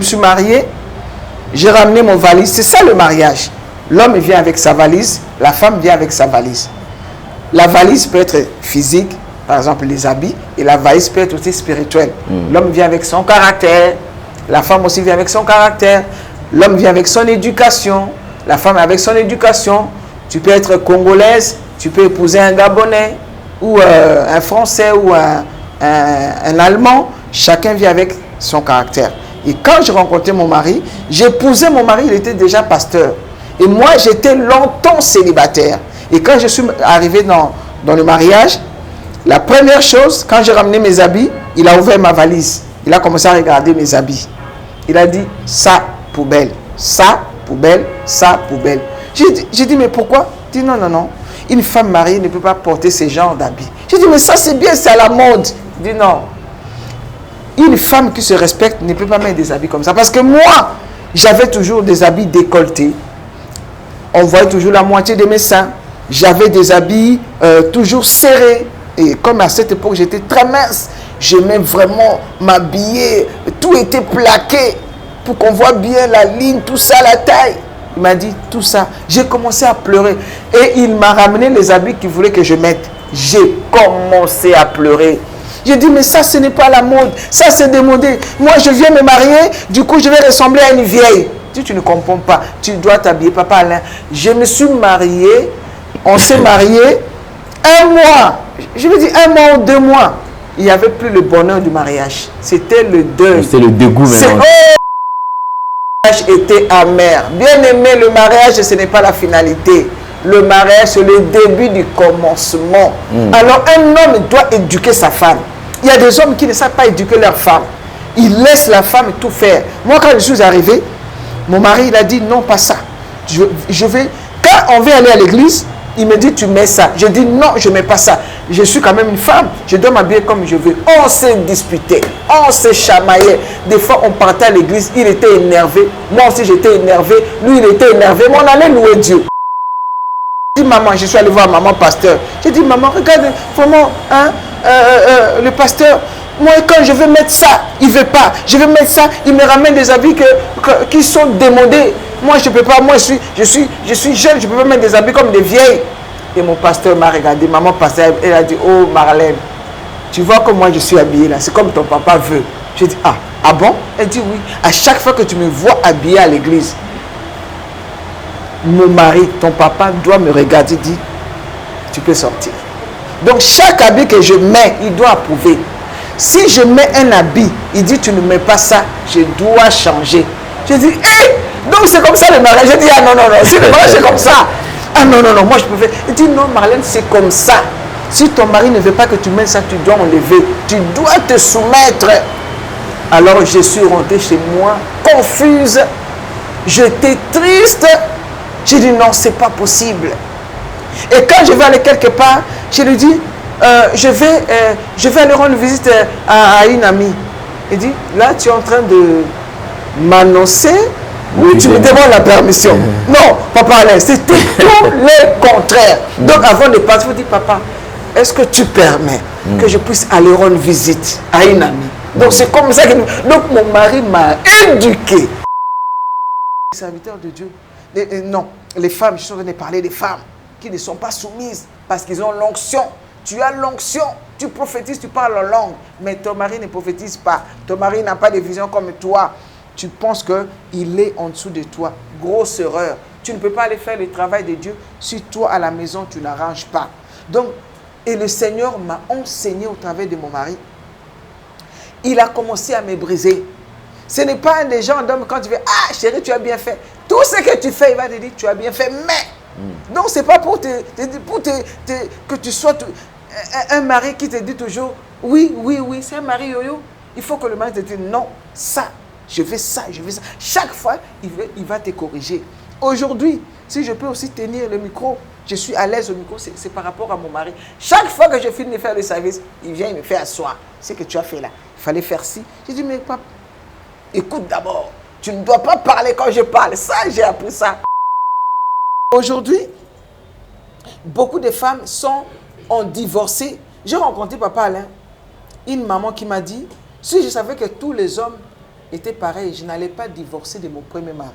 me suis marié, j'ai ramené mon valise. C'est ça le mariage. L'homme vient avec sa valise, la femme vient avec sa valise. La valise peut être physique, par exemple les habits, et la valise peut être aussi spirituelle. L'homme vient avec son caractère, la femme aussi vient avec son caractère. L'homme vient avec son éducation, la femme avec son éducation. Tu peux être congolaise, tu peux épouser un Gabonais, ou un Français, ou un Allemand. Chacun vient avec son caractère. Et quand j'ai rencontré mon mari, j'ai épousé mon mari, il était déjà pasteur. Et moi, j'étais longtemps célibataire. Et quand je suis arrivé dans le mariage, la première chose, quand j'ai ramené mes habits, il a ouvert ma valise. Il a commencé à regarder mes habits. Il a dit, ça, poubelle, ça, poubelle, ça, poubelle. J'ai dit, mais pourquoi? Il dit, non, non, non. Une femme mariée ne peut pas porter ce genre d'habits. J'ai dit, mais ça, c'est bien, c'est à la mode. Il dit, non. Une femme qui se respecte ne peut pas mettre des habits comme ça. Parce que moi, j'avais toujours des habits décolletés. On voyait toujours la moitié de mes seins. J'avais des habits toujours serrés. Et comme à cette époque, j'étais très mince, j'aimais vraiment m'habiller. Tout était plaqué pour qu'on voit bien la ligne, tout ça, la taille. Il m'a dit tout ça. J'ai commencé à pleurer. Et il m'a ramené les habits qu'il voulait que je mette. J'ai commencé à pleurer. J'ai dit, mais ça, ce n'est pas la mode. Ça, c'est démodé. Moi, je viens me marier. Du coup, je vais ressembler à une vieille. Tu ne comprends pas. Tu dois t'habiller. Papa Alain, je me suis marié. On s'est marié. Un mois. Je veux dire, 1 mois ou 2 mois. Il n'y avait plus le bonheur du mariage. C'était le deuil. C'est le dégoût maintenant. Le mariage était amer. Bien aimé, le mariage, ce n'est pas la finalité. Le mariage, c'est le début du commencement. Alors, un homme doit éduquer sa femme. Il y a des hommes qui ne savent pas éduquer leur femme. Ils laissent la femme tout faire. Moi, quand je suis arrivé, mon mari, il a dit, non, pas ça. Je vais... Quand on veut aller à l'église, il me dit, tu mets ça. Je dis, non, je ne mets pas ça. Je suis quand même une femme. Je dois m'habiller comme je veux. On s'est disputé. On s'est chamaillé. Des fois, on partait à l'église. Il était énervé. Moi aussi, j'étais énervé. Lui, il était énervé. Mais on allait louer Dieu. Je dis, maman, je suis allé voir maman pasteur. J'ai dit, maman, regarde, vraiment, hein, le pasteur, moi, quand je veux mettre ça, il ne veut pas. Je veux mettre ça, il me ramène des habits qui sont démodés. Moi, je ne peux pas. Moi, je suis jeune, je ne peux pas mettre des habits comme des vieilles. Et mon pasteur m'a regardé, maman pasteur, elle a dit, oh, Marlène, tu vois comme moi je suis habillée là, c'est comme ton papa veut. J'ai dit, ah bon? Elle dit, oui. À chaque fois que tu me vois habillée à l'église, mon mari, ton papa doit me regarder et dire, tu peux sortir. Donc, chaque habit que je mets, il doit approuver. Si je mets un habit, il dit, tu ne mets pas ça, je dois changer. Je dis, donc c'est comme ça le mariage. Je dis, ah non, non, non, si le mariage c'est comme ça. Ah non, non, non, moi je peux faire. Il dit, non, Marlène, c'est comme ça. Si ton mari ne veut pas que tu mettes ça, tu dois enlever. Tu dois te soumettre. Alors je suis rentrée chez moi, confuse. J'étais triste. J'ai dit, non, c'est pas possible. Et quand je vais aller quelque part, je lui dis, je vais aller rendre visite à une amie. Il dit, là, tu es en train de m'annoncer. Oui, tu me demandes la permission. Non, papa Alain, c'était tout le contraire. Donc avant de partir, il faut dire, papa, est-ce que tu permets que je puisse aller rendre visite à une amie? Donc c'est comme ça que... Donc mon mari m'a éduqué. Les serviteurs de Dieu, non, les femmes, je suis en train de parler des femmes qui ne sont pas soumises parce qu'ils ont l'onction. Tu as l'onction, tu prophétises, tu parles en langue, mais ton mari ne prophétise pas. Ton mari n'a pas de vision comme toi. Tu penses qu'il est en dessous de toi. Grosse erreur. Tu ne peux pas aller faire le travail de Dieu si toi, à la maison, tu n'arranges pas. Donc, et le Seigneur m'a enseigné au travers de mon mari. Il a commencé à me briser. Ce n'est pas un des gens d'hommes quand tu fais, ah chérie, tu as bien fait. Tout ce que tu fais, il va te dire, tu as bien fait, mais. Donc, ce n'est pas pour que tu sois un mari qui te dit toujours, oui, oui, oui, c'est un mari yo-yo. Il faut que le mari te dise, non, ça. Je fais ça, je fais ça. Chaque fois, il va te corriger. Aujourd'hui, si je peux aussi tenir le micro, je suis à l'aise au micro, c'est par rapport à mon mari. Chaque fois que je finis de faire le service, il vient, il me fait asseoir. C'est ce que tu as fait là. Il fallait faire ci. Je dis, mais papa, écoute d'abord. Tu ne dois pas parler quand je parle. Ça, j'ai appris ça. Aujourd'hui, beaucoup de femmes ont divorcé. J'ai rencontré papa Alain, une maman qui m'a dit, si je savais que tous les hommes était pareil. Je n'allais pas divorcer de mon premier mari.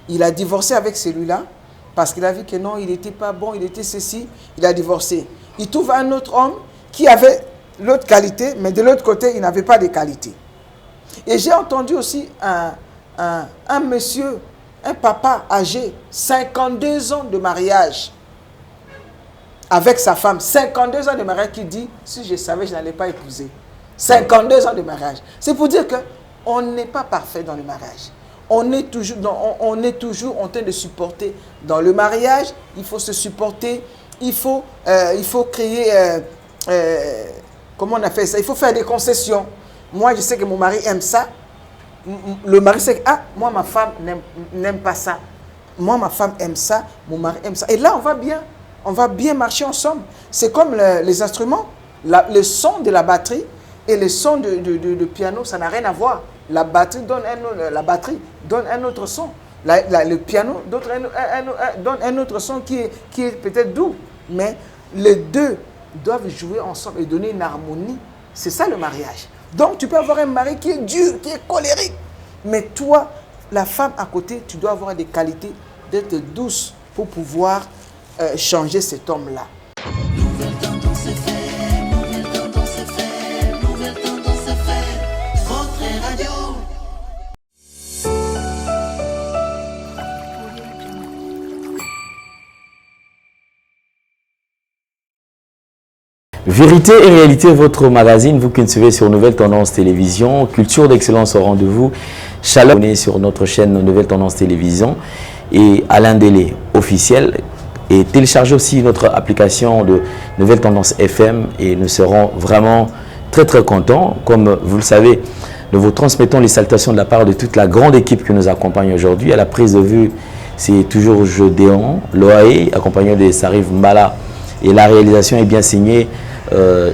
Il a divorcé avec celui-là parce qu'il a vu que non, il n'était pas bon, il était ceci. Il a divorcé. Il trouve un autre homme qui avait l'autre qualité, mais de l'autre côté, il n'avait pas de qualité. Et j'ai entendu aussi un monsieur, un papa âgé, 52 ans de mariage, avec sa femme, 52 ans de mariage, qui dit, si je savais, je n'allais pas épouser. 52 ans de mariage. C'est pour dire qu'on n'est pas parfait dans le mariage. On est toujours en train de supporter. Dans le mariage, il faut se supporter, il faut créer, comment on a fait ça? Il faut faire des concessions. Moi, je sais que mon mari aime ça. Le mari sait que, ah, moi, ma femme n'aime pas ça. Moi, ma femme aime ça, mon mari aime ça. Et là, on va bien marcher ensemble. C'est comme les instruments. Le son de la batterie et le son de piano, ça n'a rien à voir. La batterie donne un autre son. Le piano donne un autre son qui est peut-être doux. Mais les deux doivent jouer ensemble et donner une harmonie. C'est ça le mariage. Donc tu peux avoir un mari qui est dur, qui est colérique. Mais toi, la femme à côté, tu dois avoir des qualités d'être douce pour pouvoir changer cet homme-là. Nouvelle tendance est faite, nouvelle tendance est faite, nouvelle tendance est faite. Votre radio. Vérité et réalité, votre magazine, vous qui nous suivez sur Nouvelle Tendance Télévision, culture d'excellence au rendez-vous, chaleur sur notre chaîne Nouvelle Tendance Télévision et Alain Délé officiel. Et téléchargez aussi notre application de Nouvelle Tendance FM et nous serons vraiment très contents. Comme vous le savez, nous vous transmettons les salutations de la part de toute la grande équipe qui nous accompagne aujourd'hui. À la prise de vue, c'est toujours Gédéon Loaé, accompagné de Sarif Mbala. Et la réalisation est bien signée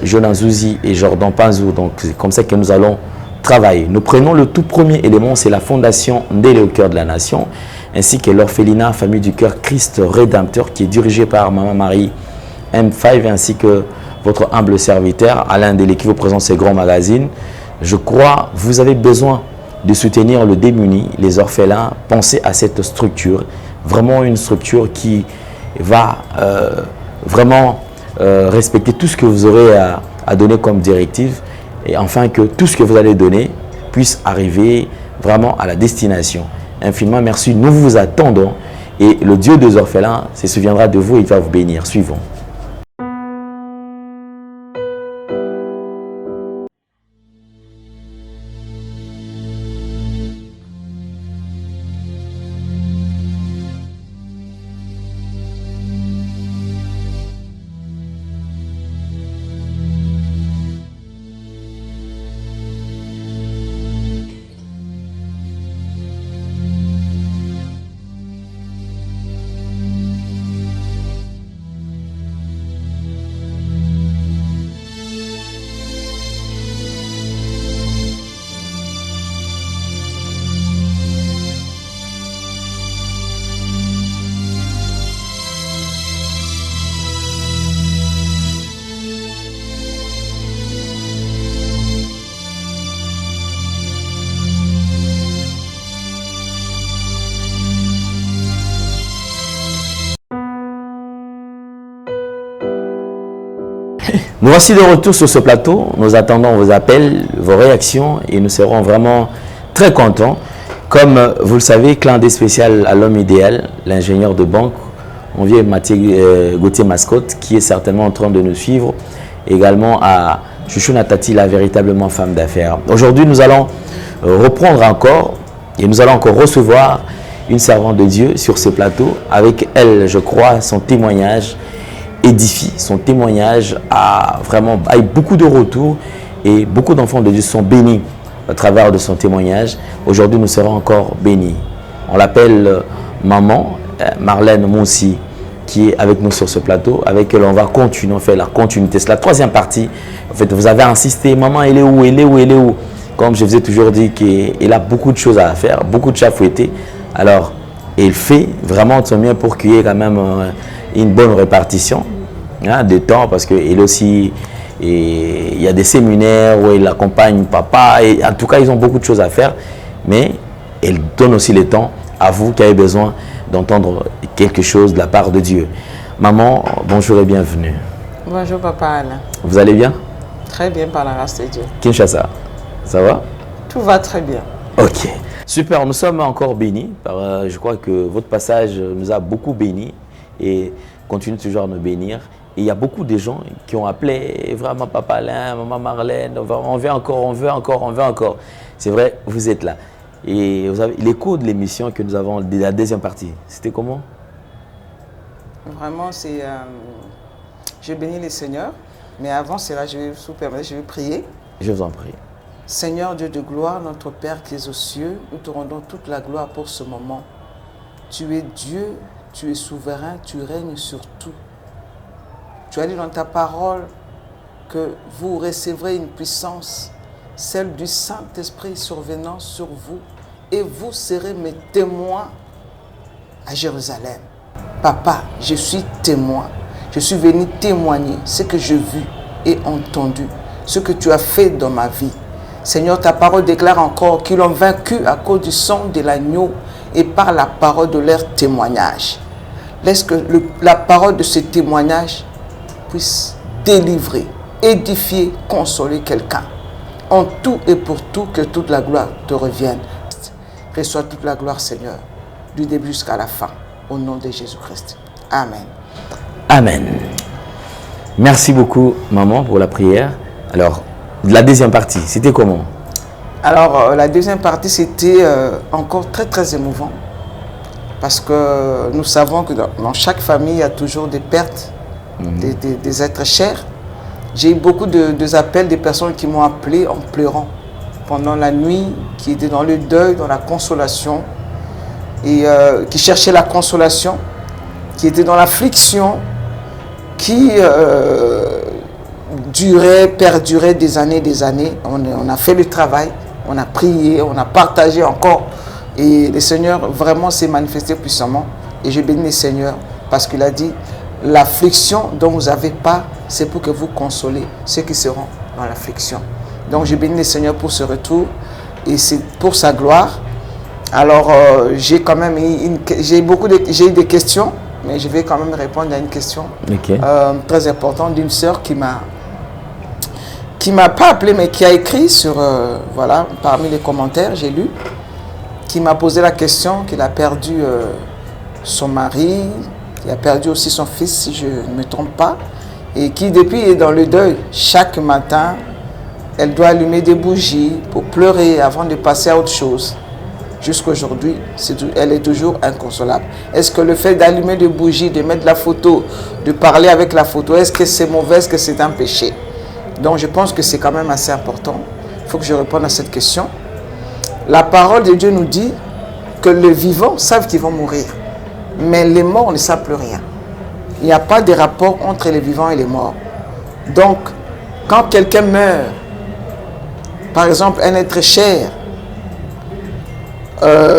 Jonan Zouzi et Jordan Panzou. Donc c'est comme ça que nous allons travailler. Nous prenons le tout premier élément, c'est la fondation Ndélé au cœur de la nation, ainsi que l'orphelinat Famille du Cœur Christ Rédempteur, qui est dirigé par Maman Marie M5, ainsi que votre humble serviteur Alain Délé qui vous présente ces grands magazines. Je crois que vous avez besoin de soutenir le démuni, les orphelins. Pensez à cette structure, vraiment une structure qui va vraiment respecter tout ce que vous aurez à donner comme directive, et enfin que tout ce que vous allez donner puisse arriver vraiment à la destination. Infiniment merci, nous vous attendons et le Dieu des orphelins se souviendra de vous et il va vous bénir. Suivons. Nous voici de retour sur ce plateau. Nous attendons vos appels, vos réactions et nous serons vraiment très contents. Comme vous le savez, clin d'œil spécial à l'homme idéal, l'ingénieur de banque, on vient Gauthier Mascotte, qui est certainement en train de nous suivre. Également à Chouchou Natati, la véritablement femme d'affaires. Aujourd'hui, nous allons reprendre encore et nous allons encore recevoir une servante de Dieu sur ce plateau. Avec elle, je crois, son témoignage édifie, son témoignage a beaucoup de retours et beaucoup d'enfants de Dieu sont bénis à travers de son témoignage. Aujourd'hui, nous serons encore bénis. On l'appelle maman Marlène Moussi, qui est avec nous sur ce plateau. Avec elle, on va continuer, on fait la continuité. C'est la troisième partie. En fait, vous avez insisté, maman, elle est où, elle est où, elle est où? Comme je vous ai toujours dit, qu'elle a beaucoup de choses à faire, beaucoup de chats fouettés. Alors, elle fait vraiment de son mieux pour qu'il y ait quand même une bonne répartition de temps, parce qu'elle aussi Et il y a des séminaires où ils accompagnent papa. Et en tout cas, ils ont beaucoup de choses à faire. Mais elle donne aussi le temps à vous qui avez besoin d'entendre quelque chose de la part de Dieu. Maman, bonjour et bienvenue. Bonjour papa Alain. Vous allez bien? Très bien par la grâce de Dieu. Kinshasa, ça va? Tout va très bien. Ok. Super, nous sommes encore bénis. Je crois que votre passage nous a beaucoup bénis et continue toujours à nous bénir. Et il y a beaucoup de gens qui ont appelé vraiment Papa Alain, Maman Marlène, on veut encore, on veut encore, on veut encore. C'est vrai, vous êtes là. Et vous avez l'écho de l'émission que nous avons, de la deuxième partie, c'était comment? Vraiment, c'est... je bénis les seigneurs, mais avant cela, je vais prier. Je vous en prie. Seigneur Dieu de gloire, notre Père qui es aux cieux, nous te rendons toute la gloire pour ce moment. Tu es Dieu, tu es souverain, tu règnes sur tout. Tu as dit dans ta parole que vous recevrez une puissance, celle du Saint-Esprit survenant sur vous, et vous serez mes témoins à Jérusalem. Papa, je suis témoin. Je suis venu témoigner ce que j'ai vu et entendu, ce que tu as fait dans ma vie. Seigneur, ta parole déclare encore qu'ils l'ont vaincu à cause du sang de l'agneau et par la parole de leur témoignage. Laisse que la parole de ce témoignage puisse délivrer, édifier, consoler quelqu'un. En tout et pour tout, que toute la gloire te revienne. Reçois toute la gloire, Seigneur, du début jusqu'à la fin, au nom de Jésus-Christ. Amen. Amen. Merci beaucoup, maman, pour la prière. Alors, la deuxième partie, c'était comment? Alors, la deuxième partie, c'était encore très, très émouvant. Parce que nous savons que dans chaque famille, il y a toujours des pertes, des êtres chers. J'ai eu beaucoup d'appels des personnes qui m'ont appelé en pleurant pendant la nuit, qui étaient dans le deuil, dans la consolation, et qui cherchaient la consolation, qui étaient dans l'affliction, qui perdurait des années. On a fait le travail, on a prié, on a partagé encore. Et le Seigneur vraiment s'est manifesté puissamment. Et je bénis le Seigneur parce qu'il a dit, l'affliction dont vous n'avez pas, c'est pour que vous consolez ceux qui seront dans l'affliction. Donc je bénis le Seigneur pour ce retour et c'est pour sa gloire. Alors j'ai quand même j'ai eu des questions, mais je vais quand même répondre à une question très importante d'une sœur qui m'a pas appelé, mais qui a écrit sur, voilà, parmi les commentaires, j'ai lu, qui m'a posé la question qu'il a perdu son mari, qui a perdu aussi son fils, si je ne me trompe pas, et qui depuis est dans le deuil. Chaque matin, elle doit allumer des bougies pour pleurer avant de passer à autre chose. Jusqu'aujourd'hui, elle est toujours inconsolable. Est-ce que le fait d'allumer des bougies, de mettre la photo, de parler avec la photo, est-ce que c'est mauvais, est-ce que c'est un péché? Donc je pense que c'est quand même assez important. Il faut que je réponde à cette question. La parole de Dieu nous dit que les vivants savent qu'ils vont mourir, mais les morts ne savent plus rien. Il n'y a pas de rapport entre les vivants et les morts. Donc, quand quelqu'un meurt, par exemple un être cher,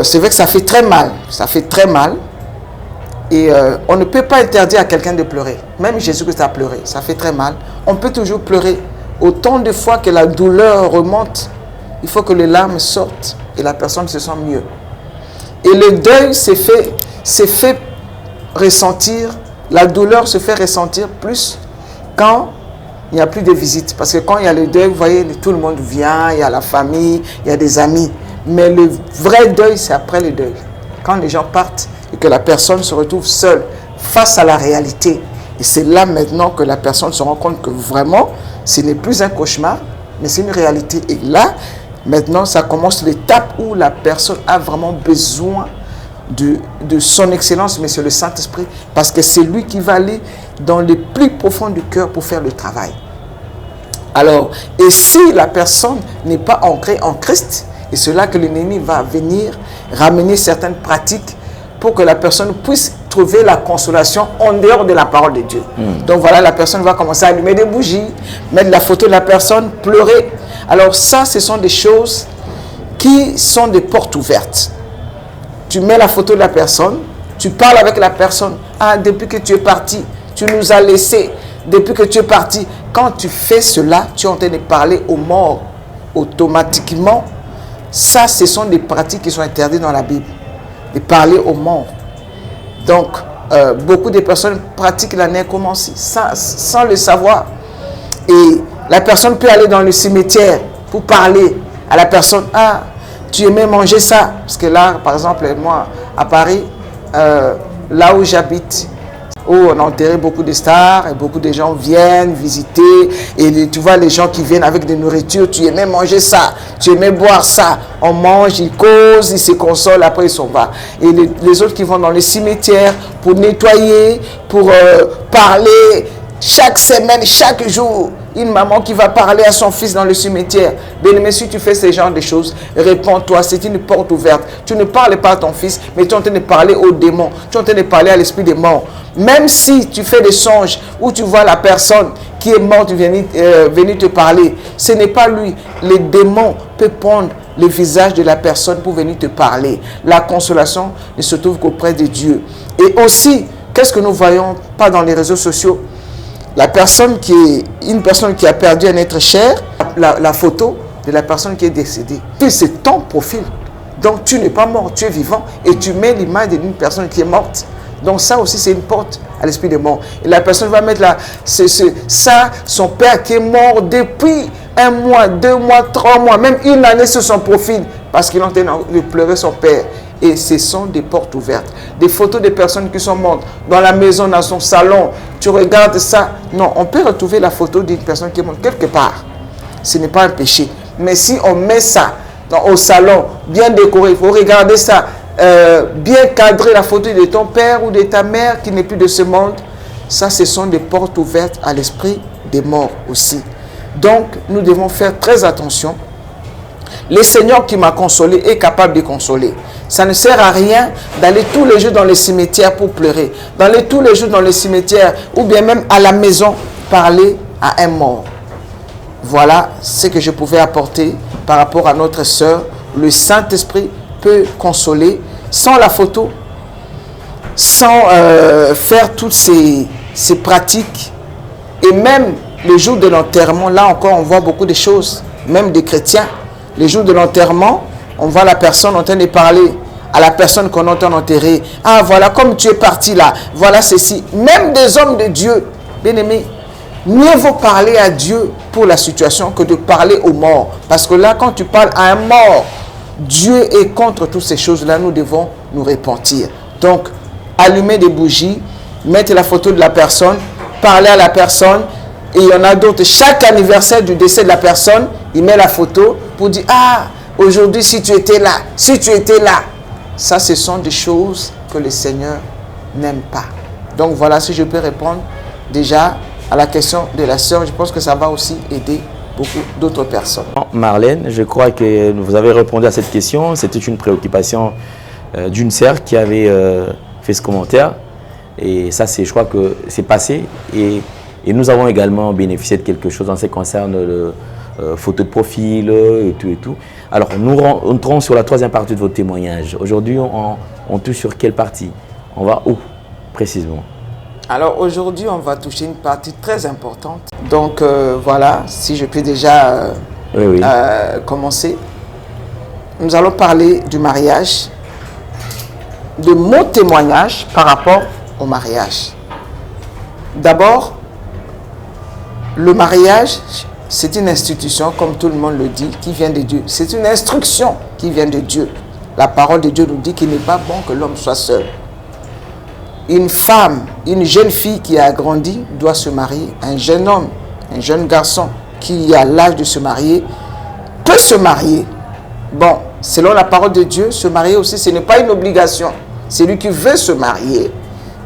c'est vrai que ça fait très mal. Ça fait très mal. Et on ne peut pas interdire à quelqu'un de pleurer. Même Jésus-Christ a pleuré. Ça fait très mal. On peut toujours pleurer. Autant de fois que la douleur remonte, il faut que les larmes sortent et la personne se sent mieux. Et le deuil s'est fait ressentir, la douleur se fait ressentir plus quand il n'y a plus de visites. Parce que quand il y a le deuil, vous voyez, tout le monde vient, il y a la famille, il y a des amis. Mais le vrai deuil, c'est après le deuil. Quand les gens partent et que la personne se retrouve seule face à la réalité. Et c'est là maintenant que la personne se rend compte que vraiment, ce n'est plus un cauchemar, mais c'est une réalité. Et là, maintenant, ça commence l'étape où la personne a vraiment besoin de son excellence, mais c'est le Saint-Esprit, parce que c'est lui qui va aller dans le plus profond du cœur pour faire le travail. Alors, et si la personne n'est pas ancrée en Christ, et c'est là que l'ennemi va venir ramener certaines pratiques pour que la personne puisse trouver la consolation en dehors de la parole de Dieu. Donc voilà, la personne va commencer à allumer des bougies, mettre la photo de la personne, pleurer. Alors ça, ce sont des choses qui sont des portes ouvertes. Tu mets la photo de la personne, tu parles avec la personne. Ah, depuis que tu es parti, tu nous as laissés. depuis que tu es parti. Quand tu fais cela, tu es en train de parler aux morts automatiquement. Ça, ce sont des pratiques qui sont interdites dans la Bible. De parler aux morts. Donc, beaucoup de personnes pratiquent la nécromancie sans le savoir. Et la personne peut aller dans le cimetière pour parler à la personne. Ah, tu aimais manger ça. Parce que là, par exemple, moi, à Paris, là où j'habite, où on a enterré beaucoup de stars, et beaucoup de gens viennent visiter, et tu vois les gens qui viennent avec des nourritures, tu aimais manger ça, tu aimais boire ça, on mange, ils causent, ils se consolent, après ils s'en vont. Et les autres qui vont dans les cimetières pour nettoyer, pour parler, chaque semaine, chaque jour, une maman qui va parler à son fils dans le cimetière. Bien-aimé, si tu fais ce genre de choses, réponds-toi, c'est une porte ouverte. Tu ne parles pas à ton fils, mais tu es en train de parler aux démons, tu es en train de parler à l'esprit des morts. Même si tu fais des songes où tu vois la personne qui est morte venir te parler, ce n'est pas lui. Les démons peuvent prendre le visage de la personne pour venir te parler. La consolation ne se trouve qu'auprès de Dieu. Et aussi, qu'est-ce que nous voyons pas dans les réseaux sociaux? Une personne qui a perdu un être cher, la photo de la personne qui est décédée. C'est ton profil. Donc tu n'es pas mort, tu es vivant et tu mets l'image d'une personne qui est morte. Donc ça aussi c'est une porte à l'esprit des morts. Et la personne va mettre son père qui est mort depuis 1 mois, 2 mois, 3 mois, même 1 année sur son profil parce qu'il est en train de pleurer son père. Et ce sont des portes ouvertes. Des photos de personnes qui sont mortes dans la maison, dans son salon. Tu regardes ça. Non, on peut retrouver la photo d'une personne qui est morte quelque part. Ce n'est pas un péché. Mais si on met ça au salon, bien décoré, il faut regarder ça, bien cadrer la photo de ton père ou de ta mère qui n'est plus de ce monde. Ça, ce sont des portes ouvertes à l'esprit des morts aussi. Donc, nous devons faire très attention. Le Seigneur qui m'a consolé est capable de consoler. Ça ne sert à rien d'aller tous les jours dans les cimetières pour pleurer. D'aller tous les jours dans les cimetières ou bien même à la maison parler à un mort. Voilà ce que je pouvais apporter par rapport à notre sœur. Le Saint-Esprit peut consoler sans la photo, sans faire toutes ces pratiques. Et même le jour de l'enterrement, là encore on voit beaucoup de choses, même des chrétiens. Le jour de l'enterrement, on voit la personne en train de parler à la personne qu'on entend enterrer. Ah, voilà, comme tu es parti là, voilà ceci. Même des hommes de Dieu, bien-aimés, mieux vaut parler à Dieu pour la situation que de parler aux morts. Parce que là, quand tu parles à un mort, Dieu est contre toutes ces choses-là, nous devons nous repentir. Donc, allumer des bougies, mettre la photo de la personne, parler à la personne. Et il y en a d'autres, chaque anniversaire du décès de la personne, il met la photo pour dire, ah, aujourd'hui, si tu étais là, si tu étais là. Ça, ce sont des choses que le Seigneur n'aime pas. Donc voilà, si je peux répondre déjà à la question de la sœur, je pense que ça va aussi aider beaucoup d'autres personnes. Marlène, je crois que vous avez répondu à cette question. C'était une préoccupation d'une sœur qui avait fait ce commentaire. Et ça, je crois que c'est passé. Et nous avons également bénéficié de quelque chose en ce qui concerne le photo de profil et tout. Alors, nous entrons sur la 3e partie de votre témoignage. Aujourd'hui, on touche sur quelle partie? On va où, précisément? Alors, aujourd'hui, on va toucher une partie très importante. Donc, voilà, si je peux déjà commencer. Nous allons parler du mariage, de mon témoignage par rapport au mariage. D'abord, le mariage, c'est une institution, comme tout le monde le dit, qui vient de Dieu. C'est une instruction qui vient de Dieu. La parole de Dieu nous dit qu'il n'est pas bon que l'homme soit seul. Une femme, une jeune fille qui a grandi doit se marier. Un jeune homme, un jeune garçon qui a l'âge de se marier, peut se marier. Bon, selon la parole de Dieu, se marier aussi, ce n'est pas une obligation. C'est lui qui veut se marier,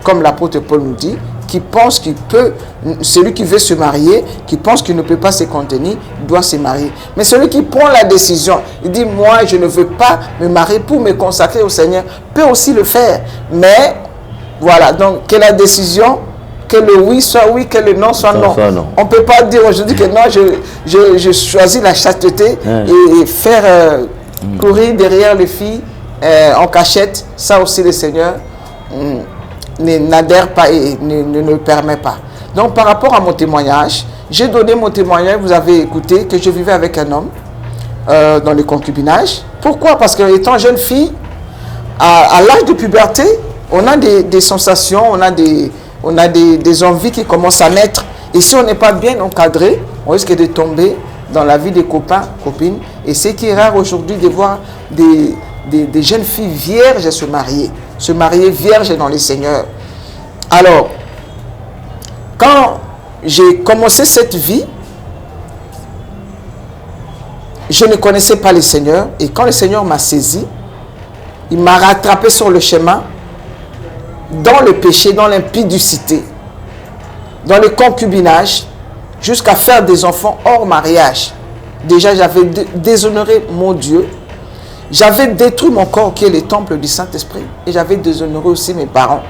comme l'apôtre Paul nous dit, qui pense qu'il peut, celui qui veut se marier, qui pense qu'il ne peut pas se contenir, doit se marier. Mais celui qui prend la décision, il dit, moi je ne veux pas me marier pour me consacrer au Seigneur, peut aussi le faire. Mais, voilà, donc que la décision, que le oui soit oui, que le non soit non. On ne peut pas dire aujourd'hui que non, je choisis la chasteté et faire courir derrière les filles en cachette. Ça aussi le Seigneur n'adhère pas et ne le permet pas. Donc, par rapport à mon témoignage, j'ai donné mon témoignage, vous avez écouté, que je vivais avec un homme dans le concubinage. Pourquoi? Parce que étant jeune fille, à l'âge de puberté, on a des sensations, on a des envies qui commencent à naître. Et si on n'est pas bien encadré, on risque de tomber dans la vie des copains, copines. Et c'est qui est rare aujourd'hui de voir des jeunes filles vierges se marier vierges dans les Seigneurs. Alors, quand j'ai commencé cette vie, je ne connaissais pas le Seigneur. Et quand le Seigneur m'a saisi, il m'a rattrapé sur le chemin, dans le péché, dans l'impudicité, dans le concubinage, jusqu'à faire des enfants hors mariage. Déjà, j'avais déshonoré mon Dieu. J'avais détruit mon corps qui est le temple du Saint-Esprit. Et j'avais déshonoré aussi mes parents.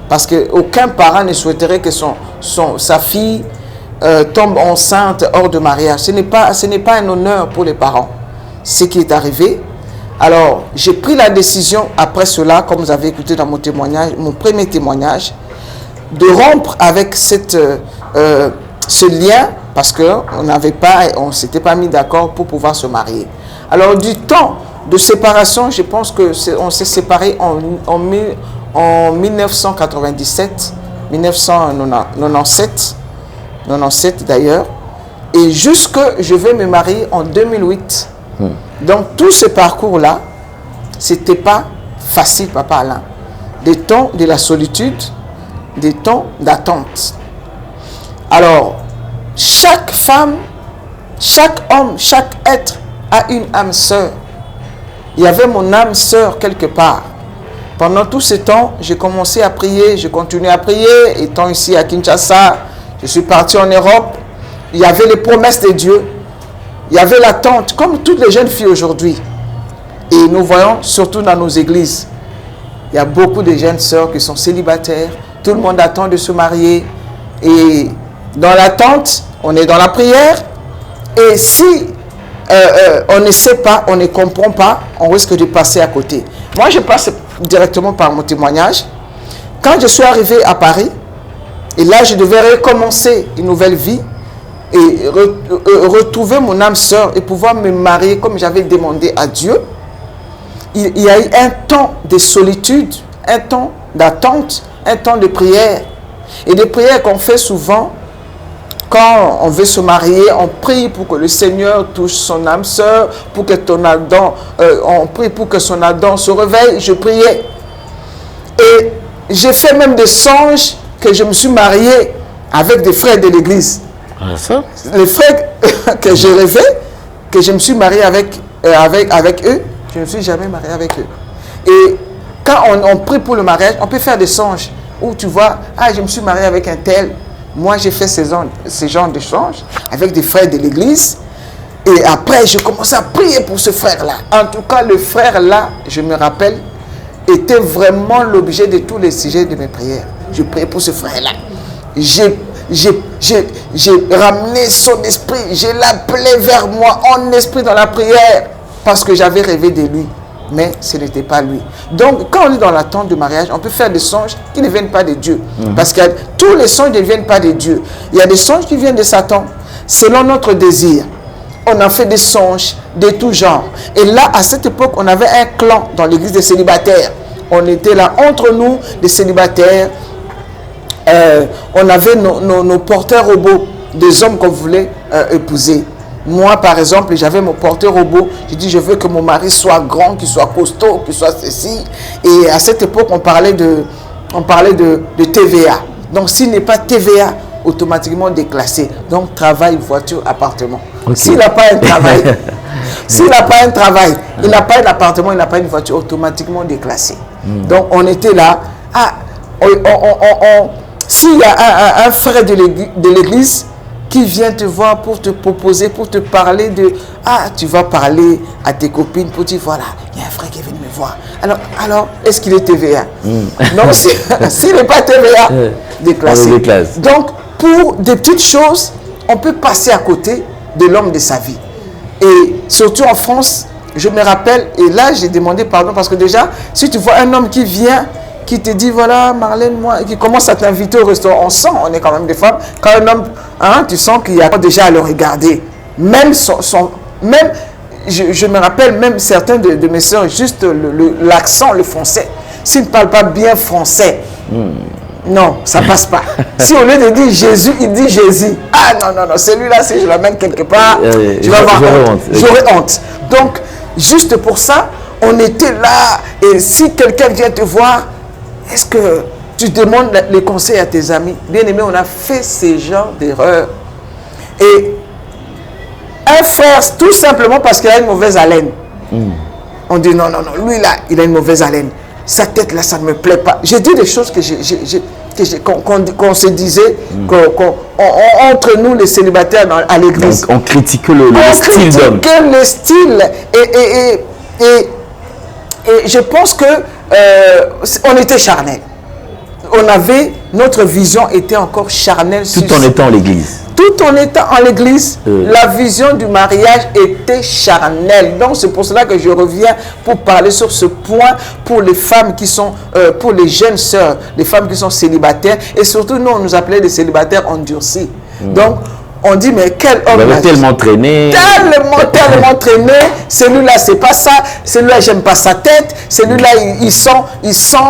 Parce qu'aucun parent ne souhaiterait que sa fille tombe enceinte hors de mariage. Ce n'est pas un honneur pour les parents. Ce qui est arrivé. Alors, j'ai pris la décision, après cela, comme vous avez écouté dans mon témoignage, mon premier témoignage, de rompre avec ce lien, parce qu'on ne s'était pas mis d'accord pour pouvoir se marier. Alors, du temps de séparation, je pense qu'on s'est séparés en 1997, 97 d'ailleurs, et jusque je vais me marier en 2008. Donc tout ce parcours-là, c'était pas facile, Papa Alain. Des temps de la solitude, des temps d'attente. Alors, chaque femme, chaque homme, chaque être a une âme sœur. Il y avait mon âme sœur quelque part. Pendant tout ce temps, j'ai commencé à prier, je continuais à prier. Étant ici à Kinshasa, je suis parti en Europe. Il y avait les promesses de Dieu. Il y avait l'attente, comme toutes les jeunes filles aujourd'hui. Et nous voyons, surtout dans nos églises, il y a beaucoup de jeunes sœurs qui sont célibataires. Tout le monde attend de se marier. Et dans l'attente, on est dans la prière. Et si on ne sait pas, on ne comprend pas, on risque de passer à côté. Moi, je passe directement par mon témoignage. Quand je suis arrivé à Paris, et là, je devais recommencer une nouvelle vie, et retrouver mon âme sœur et pouvoir me marier comme j'avais demandé à Dieu. Il y a eu un temps de solitude, un temps d'attente, un temps de prière. Et des prières qu'on fait souvent quand on veut se marier, on prie pour que le Seigneur touche son âme sœur, pour que ton Adam, on prie pour que son Adam se réveille. Je priais. Et j'ai fait même des songes que je me suis marié avec des frères de l'église. Ça? Les frères que j'ai rêvé, que je me suis marié avec eux, je ne me suis jamais marié avec eux. Et quand on prie pour le mariage, on peut faire des songes où tu vois, je me suis marié avec un tel. Moi, j'ai fait ces genres de songes avec des frères de l'église. Et après, je commençais à prier pour ce frère-là. En tout cas, le frère-là, je me rappelle, était vraiment l'objet de tous les sujets de mes prières. Je priais pour ce frère-là. J'ai ramené son esprit, je l'appelais vers moi en esprit dans la prière parce que j'avais rêvé de lui, mais ce n'était pas lui. Donc, quand on est dans l'attente du mariage, on peut faire des songes qui ne viennent pas de Dieu. Parce que tous les songes ne viennent pas de Dieu. Il y a des songes qui viennent de Satan, selon notre désir. On a fait des songes de tout genre. Et là, à cette époque, on avait un clan dans l'église des célibataires. On était là entre nous, des célibataires. On avait nos porteurs robots, des hommes qu'on voulait épouser. Moi, par exemple, j'avais mon porteur robot. J'ai dit, je veux que mon mari soit grand, qu'il soit costaud, qu'il soit ceci. Et à cette époque, on parlait de TVA. Donc, s'il n'est pas TVA, automatiquement déclassé. Donc, travail, voiture, appartement. Okay. S'il n'a pas un travail, il n'a pas un appartement, il n'a pas une voiture, automatiquement déclassé. Donc, on était là. S'il y a un frère de l'église qui vient te voir pour te proposer, pour te parler de... tu vas parler à tes copines pour dire, voilà, il y a un frère qui est venu me voir. Alors est-ce qu'il est TVA? Non, s'il n'est pas TVA, déclassé. Donc, pour des petites choses, on peut passer à côté de l'homme de sa vie. Et surtout en France, je me rappelle, et là j'ai demandé pardon, parce que déjà, si tu vois un homme qui vient qui te dit, voilà, Marlène, moi, qui commence à t'inviter au restaurant. On sent, on est quand même des femmes. Quand un homme, hein, tu sens qu'il y a déjà à le regarder. Même même, je me rappelle, même certains de mes soeurs, juste l'accent, le français. S'ils ne parlent pas bien français, non, ça passe pas. Si au lieu de dire Jésus, il dit Jésus. Ah non, non, non, celui-là, si je l'amène quelque part, tu vas avoir honte. J'aurais honte. Donc, juste pour ça, on était là. Et si quelqu'un vient te voir, est-ce que tu demandes les conseils à tes amis? Bien aimé, on a fait ces genres d'erreurs. Et un frère, tout simplement parce qu'il a une mauvaise haleine. On dit non, non, non, lui là, il a une mauvaise haleine. Sa tête là, ça ne me plaît pas. J'ai dit des choses que qu'on se disait entre nous les célibataires à l'église. On critique le style d'homme. Le style. Et je pense que on était charnel. On avait, notre vision était encore charnelle. Tout en étant à l'église. Tout en étant en l'église, la vision du mariage était charnelle. Donc c'est pour cela que je reviens pour parler sur ce point pour les femmes qui sont, pour les jeunes sœurs, les femmes qui sont célibataires. Et surtout, nous, on nous appelait des célibataires endurcis. Donc, on dit, mais quel homme... Vous avez tellement traîné. Tellement traîné. Celui-là, c'est pas ça. Celui-là, j'aime pas sa tête. Celui-là, il sent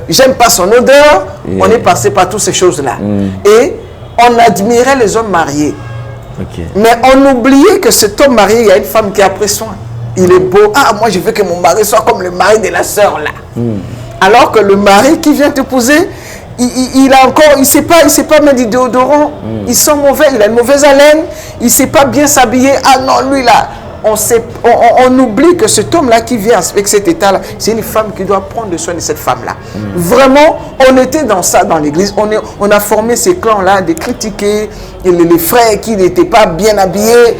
j'aime pas son odeur. On est passé par toutes ces choses-là. Et on admirait les hommes mariés. Mais on oubliait que cet homme marié, il y a une femme qui a pris soin. Il est beau. Ah, moi, je veux que mon mari soit comme le mari de la sœur, là. Alors que le mari qui vient t'épouser, il a encore, il sait pas mettre du déodorant, il sent mauvais, il a une mauvaise haleine, il sait pas bien s'habiller. Ah non, lui là, on oublie que cet homme-là qui vient avec cet état-là, c'est une femme qui doit prendre soin de cette femme-là. Vraiment, on était dans ça dans l'église. On a formé ces clans-là de critiquer les frères qui n'étaient pas bien habillés.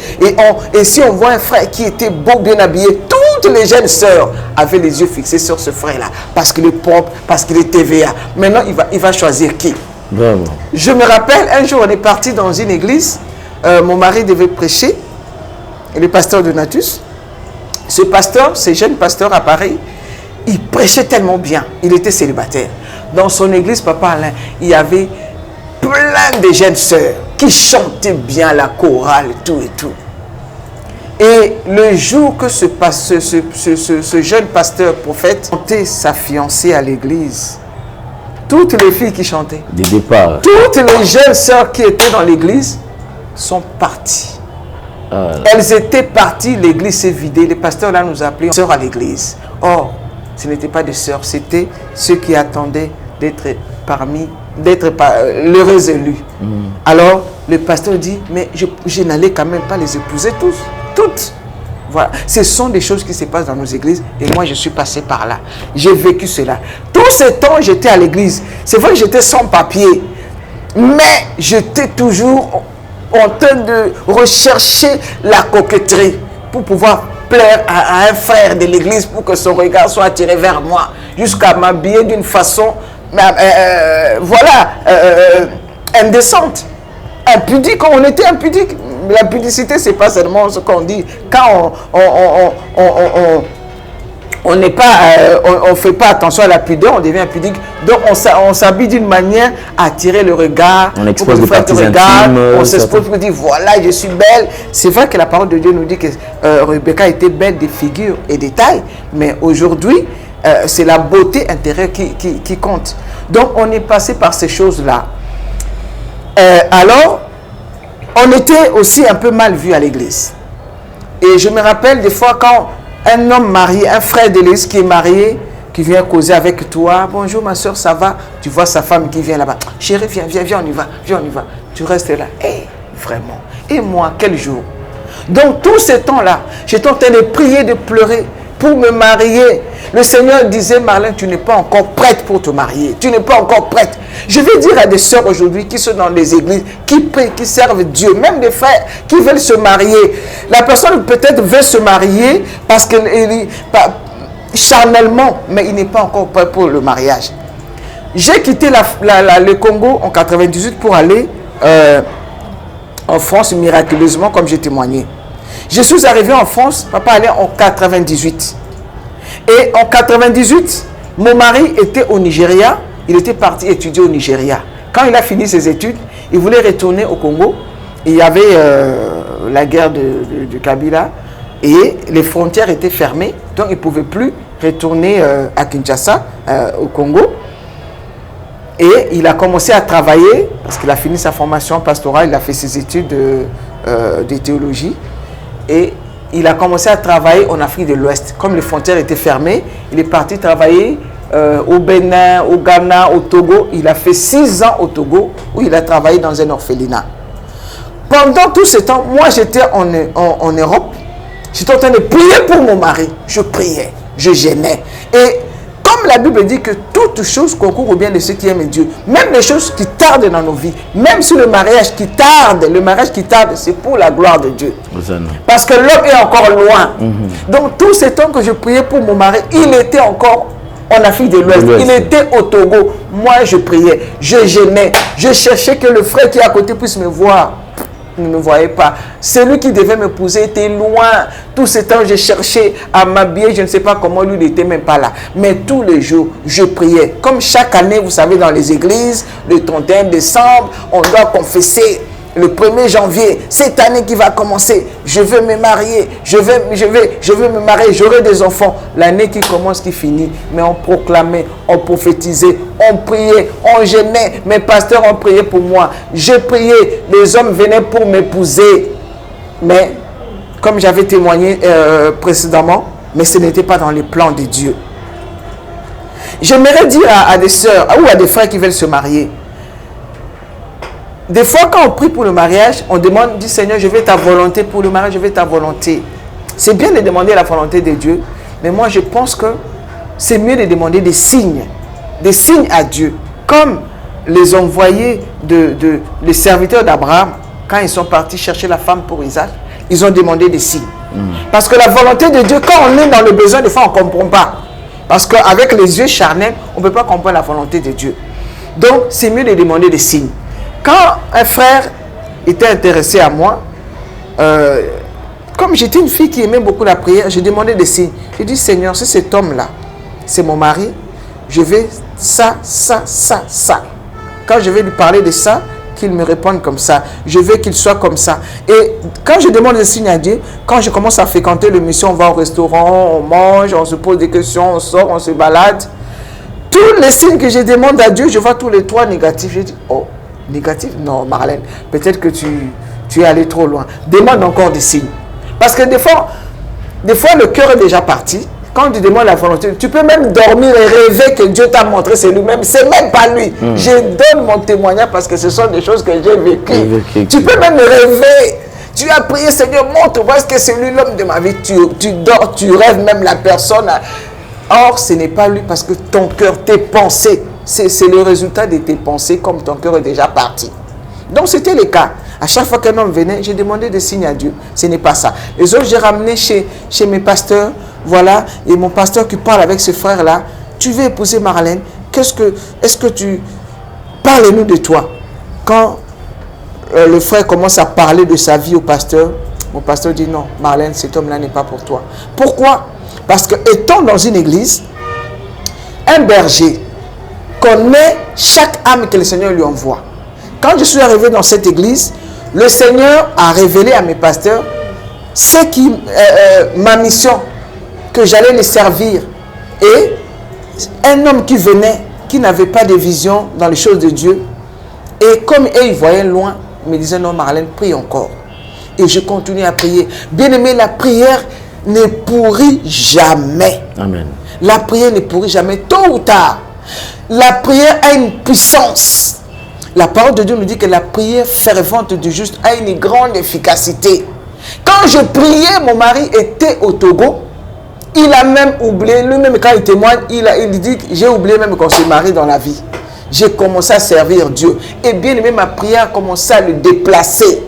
Et si on voit un frère qui était beau, bien habillé, toutes les jeunes sœurs avaient les yeux fixés sur ce frère-là. Parce qu'il est propre, parce qu'il est TVA. Maintenant, il va choisir qui? Vraiment. Je me rappelle, un jour, on est parti dans une église. Mon mari devait prêcher. Et le pasteur de Natus, ce jeune pasteur à Paris, il prêchait tellement bien. Il était célibataire. Dans son église, Papa Alain, il y avait plein de jeunes sœurs qui chantaient bien la chorale, tout et tout. Et le jour que ce jeune pasteur prophète chantait sa fiancée à l'église, toutes les filles qui chantaient, des départs, toutes les jeunes sœurs qui étaient dans l'église sont parties. Elles étaient parties, l'église s'est vidée. Les pasteurs là nous appelaient sœurs à l'église. Or, ce n'étaient pas des sœurs, c'était ceux qui attendaient d'être l'heureux élu. Alors, le pasteur dit, mais je n'allais quand même pas les épouser toutes. Voilà. Ce sont des choses qui se passent dans nos églises et moi je suis passé par là. J'ai vécu cela. Tout ce temps, j'étais à l'église. C'est vrai que j'étais sans papier, mais j'étais toujours en train de rechercher la coquetterie pour pouvoir plaire à un frère de l'église pour que son regard soit attiré vers moi, jusqu'à m'habiller d'une façon indécente, impudique. On était impudique. La pudicité, c'est pas seulement ce qu'on dit. Quand on n'est pas, on fait pas attention à la pudeur, on devient impudique. Donc on s'habille d'une manière à attirer le regard. On expose les parties intimes. On s'expose pour dire voilà, je suis belle. C'est vrai que la parole de Dieu nous dit que Rebecca était belle de figure et de taille, mais aujourd'hui c'est la beauté intérieure qui compte. Donc on est passé par ces choses-là. Alors on était aussi un peu mal vu à l'église. Et je me rappelle des fois quand un homme marié, un frère de l'église qui est marié, qui vient causer avec toi. Bonjour ma soeur, ça va? Tu vois sa femme qui vient là-bas. Chérie, viens, on y va, viens, on y va. Tu restes là. Vraiment. Et moi, quel jour? Donc tout ce temps-là, j'étais en train de prier, de pleurer pour me marier. Le Seigneur disait, Marlène, tu n'es pas encore prête pour te marier. Tu n'es pas encore prête. Je vais dire à des sœurs aujourd'hui qui sont dans les églises, qui prient, qui servent Dieu, même des frères qui veulent se marier. La personne peut-être veut se marier parce qu'elle est charnellement, mais il n'est pas encore prêt pour le mariage. J'ai quitté le Congo en 98 pour aller en France miraculeusement, comme j'ai témoigné. Je suis arrivé en France, papa allait en 98. Et en 98, Mon mari était au Nigeria, il était parti étudier au Nigeria. Quand il a fini ses études, il voulait retourner au Congo. Il y avait la guerre de Kabila et les frontières étaient fermées, donc il ne pouvait plus retourner à Kinshasa, au Congo. Et il a commencé à travailler, parce qu'il a fini sa formation pastorale, il a fait ses études de théologie. Et il a commencé à travailler en Afrique de l'Ouest. Comme les frontières étaient fermées, il est parti travailler au Bénin, au Ghana, au Togo. Il a fait 6 ans au Togo, où il a travaillé dans un orphelinat. Pendant tout ce temps, moi j'étais en Europe. J'étais en train de prier pour mon mari. Je priais, je gênais. Et comme la Bible dit que toutes choses concourent au bien de ceux qui aiment Dieu, même les choses qui tardent dans nos vies, même si le mariage qui tarde, c'est pour la gloire de Dieu. Parce que l'homme est encore loin. Donc tout ce temps que je priais pour mon mari, il était encore en Afrique de l'Ouest. Il était au Togo. Moi, je priais, je gênais, je cherchais que le frère qui est à côté puisse me voir. Il ne me voyait pas. Celui qui devait m'épouser était loin. Tout ce temps, j'ai cherché à m'habiller. Je ne sais pas comment lui, il n'était même pas là. Mais tous les jours, je priais. Comme chaque année, vous savez, dans les églises, le 31 décembre, on doit confesser. Le 1er janvier, cette année qui va commencer, je veux me marier, je veux me marier, j'aurai des enfants. L'année qui commence, qui finit, mais on proclamait, on prophétisait, on priait, on gênait. Mes pasteurs ont prié pour moi. J'ai prié, les hommes venaient pour m'épouser. Mais, comme j'avais témoigné précédemment, mais ce n'était pas dans les plans de Dieu. J'aimerais dire à des sœurs ou à des frères qui veulent se marier, des fois, quand on prie pour le mariage, on demande, dit Seigneur, je veux ta volonté pour le mariage, je veux ta volonté. C'est bien de demander la volonté de Dieu, mais moi je pense que c'est mieux de demander des signes à Dieu. Comme les envoyés les serviteurs d'Abraham, quand ils sont partis chercher la femme pour Isaac, ils ont demandé des signes. Parce que la volonté de Dieu, quand on est dans le besoin, des fois on ne comprend pas. Parce qu'avec les yeux charnels, on ne peut pas comprendre la volonté de Dieu. Donc, c'est mieux de demander des signes. Quand un frère était intéressé à moi, comme j'étais une fille qui aimait beaucoup la prière, j'ai demandé des signes. J'ai dit, Seigneur, si cet homme-là, c'est mon mari, je vais ça. Quand je vais lui parler de ça, qu'il me réponde comme ça. Je veux qu'il soit comme ça. Et quand je demande des signes à Dieu, quand je commence à fréquenter le mission, on va au restaurant, on mange, on se pose des questions, on sort, on se balade. Tous les signes que je demande à Dieu, je vois tous les 3 négatifs. Je dis, oh, négatif? Non, Marlène, peut-être que tu es allé trop loin. Demande encore des signes. Parce que des fois, le cœur est déjà parti. Quand tu demandes la volonté, tu peux même dormir et rêver que Dieu t'a montré, c'est lui-même. C'est même pas lui. Je donne mon témoignage parce que ce sont des choses que j'ai vécues. Tu peux même rêver. Tu as prié, Seigneur, montre-moi ce que c'est lui l'homme de ma vie. Tu dors, tu rêves même la personne. Or, ce n'est pas lui parce que ton cœur, tes pensées, c'est le résultat de tes pensées comme ton cœur est déjà parti. Donc, c'était le cas. À chaque fois qu'un homme venait, j'ai demandé des signes à Dieu. Ce n'est pas ça. Les autres, j'ai ramené chez mes pasteurs. Voilà. Et mon pasteur qui parle avec ce frère-là. Tu veux épouser Marlène? Est-ce que tu... Parle-nous de toi. Quand le frère commence à parler de sa vie au pasteur, mon pasteur dit non, Marlène, cet homme-là n'est pas pour toi. Pourquoi? Parce que étant dans une église, un berger connaît chaque âme que le Seigneur lui envoie. Quand je suis arrivé dans cette église, le Seigneur a révélé à mes pasteurs ma mission, que j'allais les servir. Et un homme qui venait, qui n'avait pas de vision dans les choses de Dieu, et comme eux, ils voyaient loin, ils me disaient non, Marlène, prie encore. Et je continue à prier. Bien aimé, la prière ne pourrit jamais. Amen. La prière ne pourrit jamais, tôt ou tard. La prière a une puissance. La parole de Dieu nous dit que la prière fervente du juste a une grande efficacité. Quand je priais, mon mari était au Togo. Il a même oublié, lui-même quand il témoigne, il dit, j'ai oublié même qu'on se marie dans la vie. J'ai commencé à servir Dieu. Et bien aimé, ma prière a commencé à le déplacer.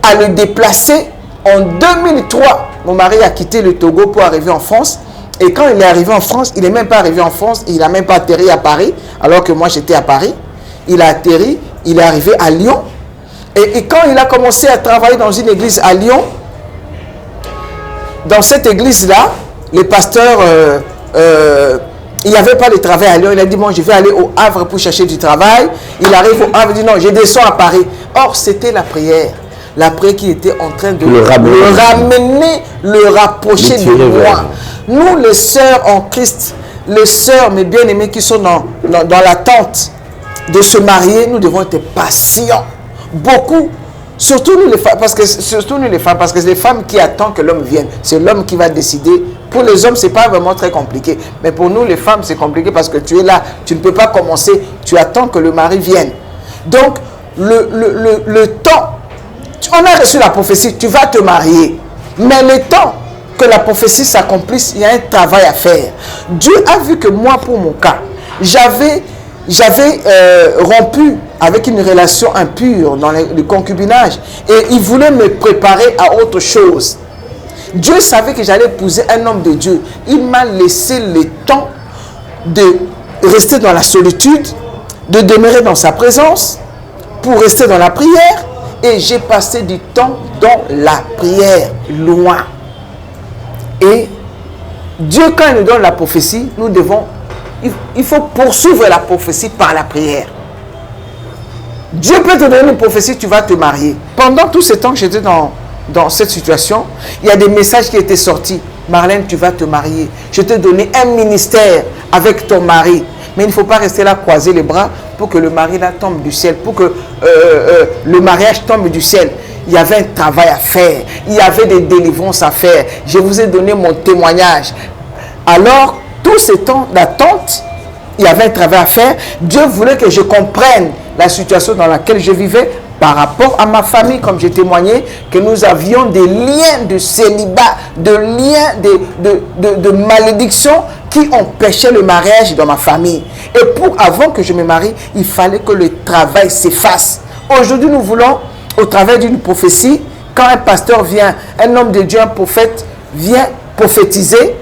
À le déplacer. En 2003, mon mari a quitté le Togo pour arriver en France. Et quand il est arrivé en France, il n'est même pas arrivé en France, il n'a même pas atterri à Paris, alors que moi j'étais à Paris. Il a atterri, il est arrivé à Lyon. Et quand il a commencé à travailler dans une église à Lyon, dans cette église-là, les pasteurs Il n'y avait pas de travail à Lyon. Il a dit, bon, je vais aller au Havre pour chercher du travail. Il arrive au Havre, il dit, non, je descends à Paris. Or, c'était la prière. La prière qui était en train de le ramener, le rapprocher de moi. Nous, les sœurs en Christ, les sœurs, mes bien-aimés qui sont dans l'attente de se marier, nous devons être patients. Beaucoup. Surtout nous les femmes, parce que c'est les femmes qui attendent que l'homme vienne. C'est l'homme qui va décider. Pour les hommes, c'est pas vraiment très compliqué. Mais pour nous, les femmes, c'est compliqué parce que tu es là. Tu ne peux pas commencer. Tu attends que le mari vienne. Donc, le temps, on a reçu la prophétie, tu vas te marier. Mais le temps que la prophétie s'accomplisse, il y a un travail à faire. Dieu a vu que moi, pour mon cas, j'avais rompu avec une relation impure dans le concubinage et il voulait me préparer à autre chose. Dieu savait que j'allais épouser un homme de Dieu. Il m'a laissé le temps de rester dans la solitude, de demeurer dans sa présence, pour rester dans la prière, et j'ai passé du temps dans la prière, loin. Et Dieu, quand il nous donne la prophétie, nous devons, il faut poursuivre la prophétie par la prière. Dieu peut te donner une prophétie, tu vas te marier. Pendant tout ce temps que j'étais dans cette situation, il y a des messages qui étaient sortis. Marlène, tu vas te marier. Je t'ai donné un ministère avec ton mari. Mais il ne faut pas rester là, croiser les bras pour que le mari là tombe du ciel, pour que le mariage tombe du ciel. Il y avait un travail à faire. Il y avait des délivrances à faire. Je vous ai donné mon témoignage. Alors, tout ce temps d'attente, il y avait un travail à faire. Dieu voulait que je comprenne la situation dans laquelle je vivais par rapport à ma famille, comme j'ai témoigné, que nous avions des liens de célibat, de liens de malédiction qui empêchaient le mariage dans ma famille. Et avant que je me marie, il fallait que le travail s'efface. Aujourd'hui, nous voulons, au travers d'une prophétie, quand un pasteur vient, un homme de Dieu, un prophète, vient prophétiser,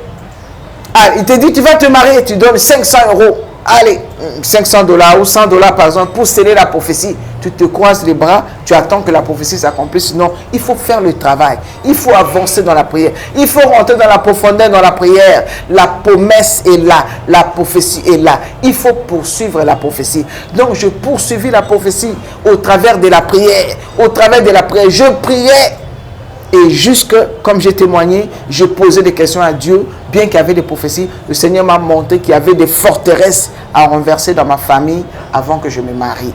il te dit, tu vas te marier et tu donnes 500 €. Allez, $500 ou $100 par exemple pour sceller la prophétie. Tu te croises les bras, tu attends que la prophétie s'accomplisse. Non, il faut faire le travail. Il faut avancer dans la prière. Il faut rentrer dans la profondeur dans la prière. La promesse est là. La prophétie est là. Il faut poursuivre la prophétie. Donc, je poursuivis la prophétie au travers de la prière. Au travers de la prière, je priais. Et jusque, comme j'ai témoigné, je posais des questions à Dieu, bien qu'il y avait des prophéties. Le Seigneur m'a montré qu'il y avait des forteresses à renverser dans ma famille avant que je me marie.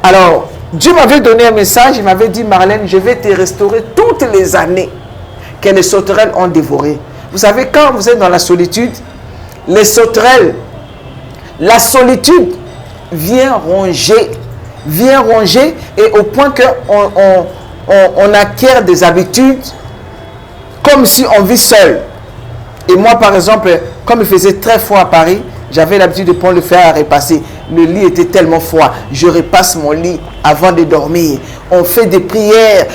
Alors, Dieu m'avait donné un message, il m'avait dit, Marlène, je vais te restaurer toutes les années que les sauterelles ont dévorées. Vous savez, quand vous êtes dans la solitude, les sauterelles, la solitude vient ronger, et au point qu'on acquiert des habitudes comme si on vit seul. Et moi, par exemple, comme il faisait très froid à Paris, j'avais l'habitude de prendre le fer à repasser. Le lit était tellement froid. Je repasse mon lit avant de dormir. On fait des prières,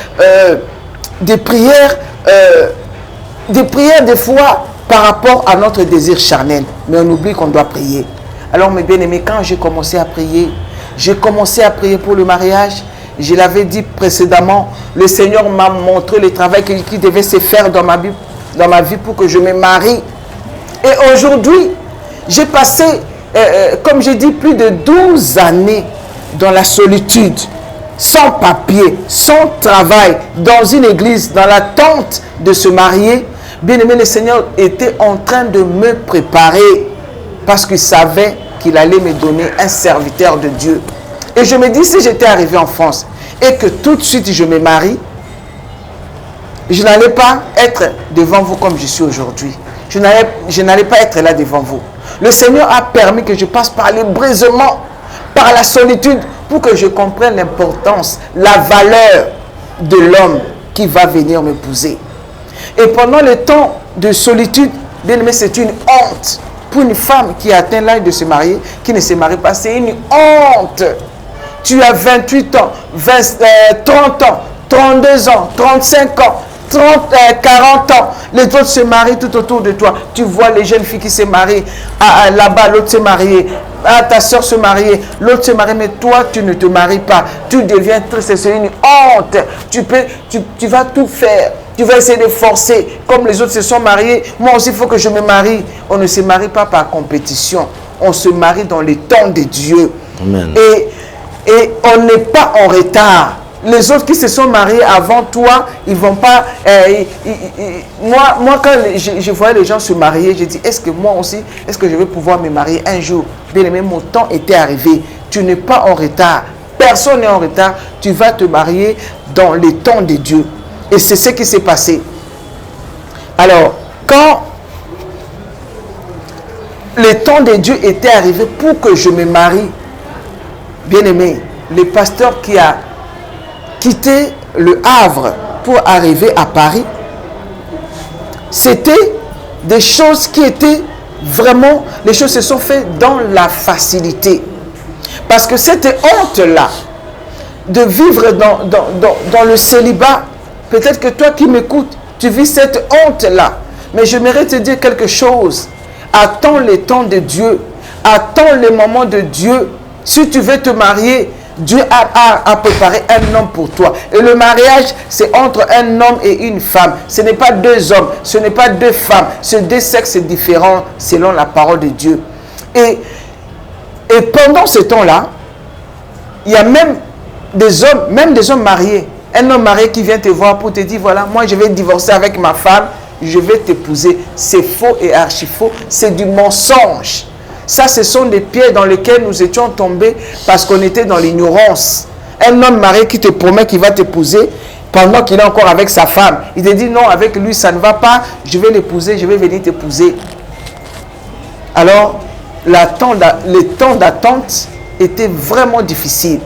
des fois par rapport à notre désir charnel. Mais on oublie qu'on doit prier. Alors, mes bien-aimés, quand j'ai commencé à prier pour le mariage. Je l'avais dit précédemment, le Seigneur m'a montré le travail qui devait se faire dans ma vie pour que je me marie. Et aujourd'hui, j'ai passé, comme j'ai dit, plus de 12 années dans la solitude, sans papier, sans travail, dans une église, dans l'attente de se marier. Bien aimé, le Seigneur était en train de me préparer parce qu'il savait qu'il allait me donner un serviteur de Dieu. Et je me dis, si j'étais arrivé en France et que tout de suite je me marie, je n'allais pas être devant vous comme je suis aujourd'hui. Je n'allais pas être là devant vous. Le Seigneur a permis que je passe par les brisements, par la solitude, pour que je comprenne l'importance, la valeur de l'homme qui va venir m'épouser. Et pendant le temps de solitude, bien aimé, c'est une honte pour une femme qui a atteint l'âge de se marier, qui ne se marie pas. C'est une honte. Tu as 28 ans, 30 ans, 32 ans, 35 ans, 40 ans. Les autres se marient tout autour de toi. Tu vois les jeunes filles qui se marient. Là-bas, l'autre s'est marié. Ta soeur se marie, l'autre se marie, mais toi, tu ne te maries pas. Tu deviens triste, c'est une honte. Tu vas tout faire. Tu vas essayer de forcer. Comme les autres se sont mariés, moi aussi, il faut que je me marie. On ne se marie pas par compétition. On se marie dans les temps de Dieu. Amen. Et on n'est pas en retard. Les autres qui se sont mariés avant toi, ils vont pas... moi, quand je voyais les gens se marier, je dis, est-ce que moi aussi, est-ce que je vais pouvoir me marier un jour? Bien aimé, mon temps était arrivé. Tu n'es pas en retard. Personne n'est en retard. Tu vas te marier dans les temps de Dieu. Et c'est ce qui s'est passé. Alors, quand le temps de Dieu était arrivé pour que je me marie, bien aimé, le pasteur qui a quitté le Havre pour arriver à Paris, c'était des choses qui étaient vraiment, les choses se sont faites dans la facilité. Parce que cette honte-là, de vivre dans le célibat, peut-être que toi qui m'écoutes, tu vis cette honte-là. Mais j'aimerais te dire quelque chose. Attends le temps de Dieu. Attends le moment de Dieu. Si tu veux te marier, Dieu a préparé un homme pour toi. Et le mariage, c'est entre un homme et une femme. Ce n'est pas deux hommes, ce n'est pas deux femmes. Ce deux sexes différents selon la parole de Dieu. Et pendant ce temps-là, il y a même des hommes mariés. Un homme marié qui vient te voir pour te dire, voilà, moi je vais divorcer avec ma femme, je vais t'épouser. C'est faux et archi faux. C'est du mensonge. Ça, ce sont des pièges dans lesquels nous étions tombés parce qu'on était dans l'ignorance. Un homme marié qui te promet qu'il va t'épouser pendant qu'il est encore avec sa femme. Il te dit, non, avec lui, ça ne va pas. Je vais l'épouser, je vais venir t'épouser. Alors, le temps d'attente était vraiment difficile.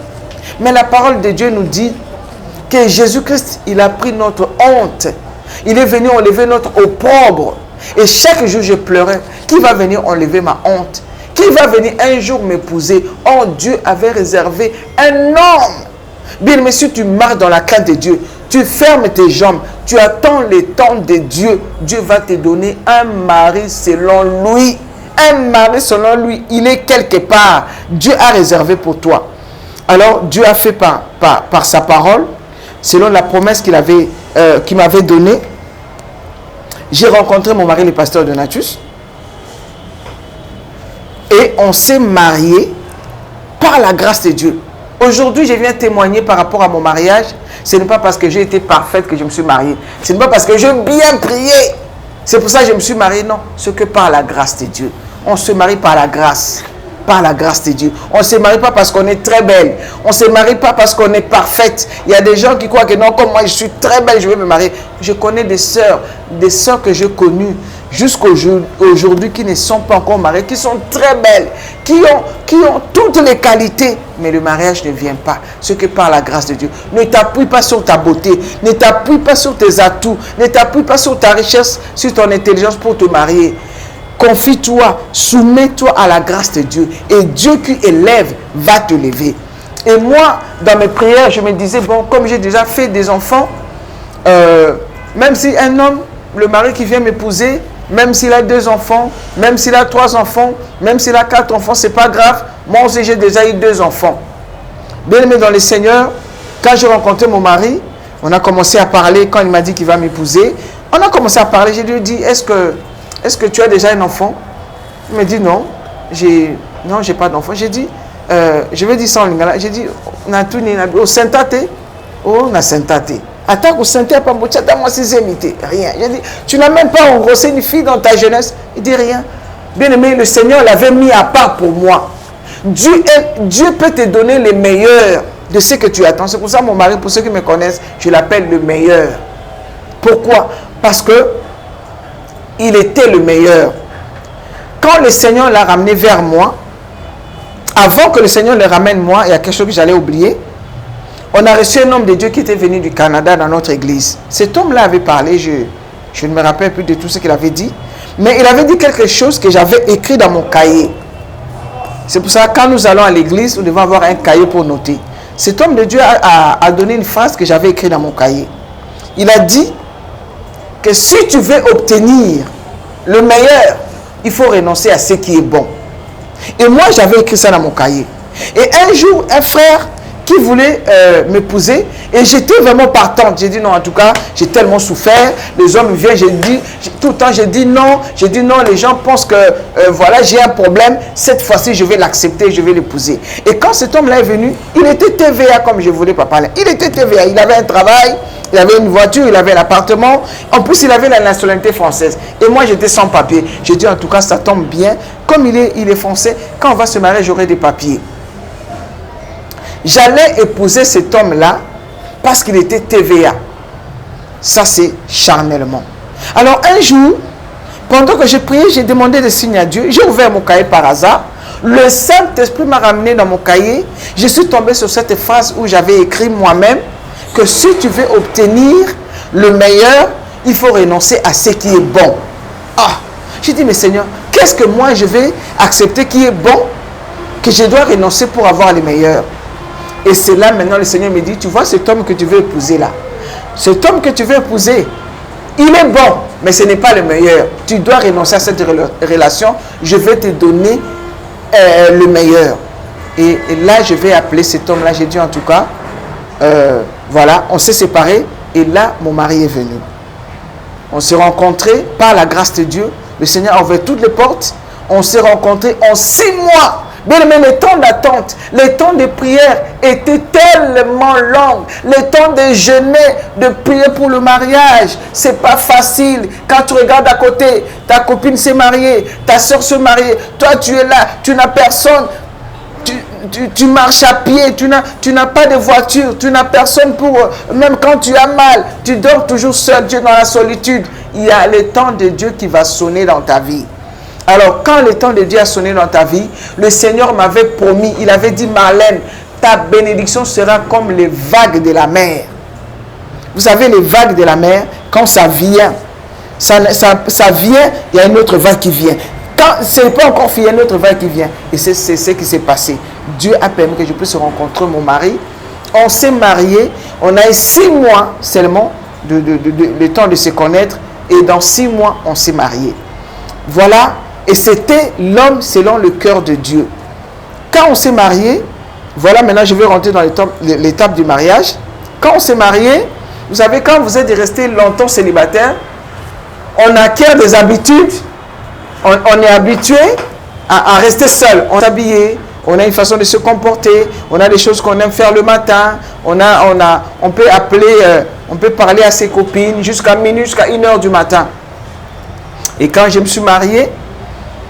Mais la parole de Dieu nous dit que Jésus-Christ, il a pris notre honte. Il est venu enlever notre opprobre. Et chaque jour, je pleurais. Qui va venir enlever ma honte? Qui va venir un jour m'épouser? Oh, Dieu avait réservé un homme. Bien, mais si tu marches dans la crainte de Dieu, tu fermes tes jambes, tu attends le temps de Dieu, Dieu va te donner un mari selon lui. Un mari selon lui, il est quelque part. Dieu a réservé pour toi. Alors, Dieu a fait par sa parole, selon la promesse qu'il m'avait donnée. J'ai rencontré mon mari, le pasteur Donatus. Et on s'est mariés par la grâce de Dieu. Aujourd'hui, je viens témoigner par rapport à mon mariage. Ce n'est pas parce que j'ai été parfaite que je me suis mariée. Ce n'est pas parce que j'ai bien prié. C'est pour ça que je me suis mariée. Non, c'est que par la grâce de Dieu. On se marie par la grâce. Par la grâce de Dieu. On ne se marie pas parce qu'on est très belle. On ne se marie pas parce qu'on est parfaite. Il y a des gens qui croient que non, comme moi je suis très belle, je vais me marier. Je connais des sœurs que j'ai connues jusqu'aujourd'hui qui ne sont pas encore mariées, qui sont très belles, qui ont toutes les qualités. Mais le mariage ne vient pas. Ce que par la grâce de Dieu. Ne t'appuie pas sur ta beauté. Ne t'appuie pas sur tes atouts. Ne t'appuie pas sur ta richesse, sur ton intelligence pour te marier. Confie-toi, soumets-toi à la grâce de Dieu. Et Dieu qui élève va te lever. Et moi, dans mes prières, je me disais, bon, comme j'ai déjà fait des enfants, même si un homme, le mari qui vient m'épouser, même s'il a 2 enfants, même s'il a 3 enfants, même s'il a 4 enfants, c'est pas grave. Moi aussi, j'ai déjà eu 2 enfants. Bien aimé dans le Seigneur, quand j'ai rencontré mon mari, on a commencé à parler, quand il m'a dit qu'il va m'épouser, on a commencé à parler, je lui ai dit, est-ce que tu as déjà un enfant? Il me dit non, j'ai pas d'enfant. J'ai dit, je vais dire ça en lingala. J'ai dit, au Saint-Tate, oh, na Saint-Tate. Attaque au Saint-Tate, pas moi c'est imité. Rien. J'ai dit, tu n'as même pas engrossé une fille dans ta jeunesse. Il dit rien. Bien aimé, le Seigneur l'avait mis à part pour moi. Dieu peut te donner le meilleur de ce que tu attends. C'est pour ça, mon mari, pour ceux qui me connaissent, je l'appelle le meilleur. Pourquoi? Parce que il était le meilleur. Quand le Seigneur l'a ramené vers moi, avant que le Seigneur le ramène moi, il y a quelque chose que j'allais oublier. On a reçu un homme de Dieu qui était venu du Canada dans notre église. Cet homme-là avait parlé, je ne me rappelle plus de tout ce qu'il avait dit, mais il avait dit quelque chose que j'avais écrit dans mon cahier. C'est pour ça que quand nous allons à l'église, nous devons avoir un cahier pour noter. Cet homme de Dieu a donné une phrase que j'avais écrite dans mon cahier. Il a dit que si tu veux obtenir le meilleur, il faut renoncer à ce qui est bon. Et moi, j'avais écrit ça dans mon cahier. Et un jour, un frère qui voulait m'épouser, Et j'étais vraiment partante. J'ai dit non, en tout cas, j'ai tellement souffert. Les hommes viennent, tout le temps, j'ai dit non. J'ai dit non, les gens pensent que voilà, j'ai un problème. Cette fois-ci, je vais l'accepter, je vais l'épouser. Et quand cet homme-là est venu, il était TVA comme je voulais pas parler. Il était TVA, il avait un travail, il avait une voiture, il avait l'appartement. En plus, il avait la nationalité française. Et moi, j'étais sans papier. J'ai dit en tout cas, ça tombe bien. Comme il est français, quand on va se marier, j'aurai des papiers. J'allais épouser cet homme-là parce qu'il était TVA. Ça, c'est charnellement. Alors, un jour, pendant que j'ai prié, j'ai demandé des signes à Dieu. J'ai ouvert mon cahier par hasard. Le Saint-Esprit m'a ramené dans mon cahier. Je suis tombé sur cette phrase où j'avais écrit moi-même que si tu veux obtenir le meilleur, il faut renoncer à ce qui est bon. Ah, j'ai dit, mais Seigneur, qu'est-ce que moi je vais accepter qui est bon, que je dois renoncer pour avoir le meilleur? Et c'est là maintenant le Seigneur me dit, tu vois cet homme que tu veux épouser là, cet homme que tu veux épouser, il est bon, mais ce n'est pas le meilleur. Tu dois renoncer à cette relation, je vais te donner le meilleur. Et là, je vais appeler cet homme-là, j'ai dit en tout cas, voilà, on s'est séparés, et là, mon mari est venu. On s'est rencontrés par la grâce de Dieu, le Seigneur a ouvert toutes les portes, on s'est rencontrés en 6 mois. Bien aimé, les temps d'attente, les temps de prière étaient tellement longs. Les temps de jeûner, de prier pour le mariage, c'est pas facile. Quand tu regardes à côté, ta copine s'est mariée, ta soeur s'est mariée, toi tu es là, tu n'as personne. Tu marches à pied, tu n'as pas de voiture, tu n'as personne pour... Même quand tu as mal, tu dors toujours seul, tu es dans la solitude. Il y a le temps de Dieu qui va sonner dans ta vie. Alors, quand le temps de Dieu a sonné dans ta vie, le Seigneur m'avait promis, il avait dit, Marlène, ta bénédiction sera comme les vagues de la mer. Vous savez, les vagues de la mer, quand ça vient, ça vient, il y a une autre vague qui vient. Quand ce n'est pas encore fini, il y a une autre vague qui vient. Et c'est ce qui s'est passé. Dieu a permis que je puisse rencontrer mon mari. On s'est mariés, on a eu 6 mois seulement, le temps de se connaître. Et dans 6 mois, on s'est mariés. Voilà. Et c'était l'homme selon le cœur de Dieu. Quand on s'est marié, voilà, maintenant je vais rentrer dans l'étape du mariage. Quand on s'est marié, vous savez, quand vous êtes resté longtemps célibataire, on acquiert des habitudes, on est habitué à rester seul. On s'habille, on a une façon de se comporter, on a des choses qu'on aime faire le matin, on peut appeler, on peut parler à ses copines jusqu'à minuit, jusqu'à 1h du matin. Et quand je me suis marié,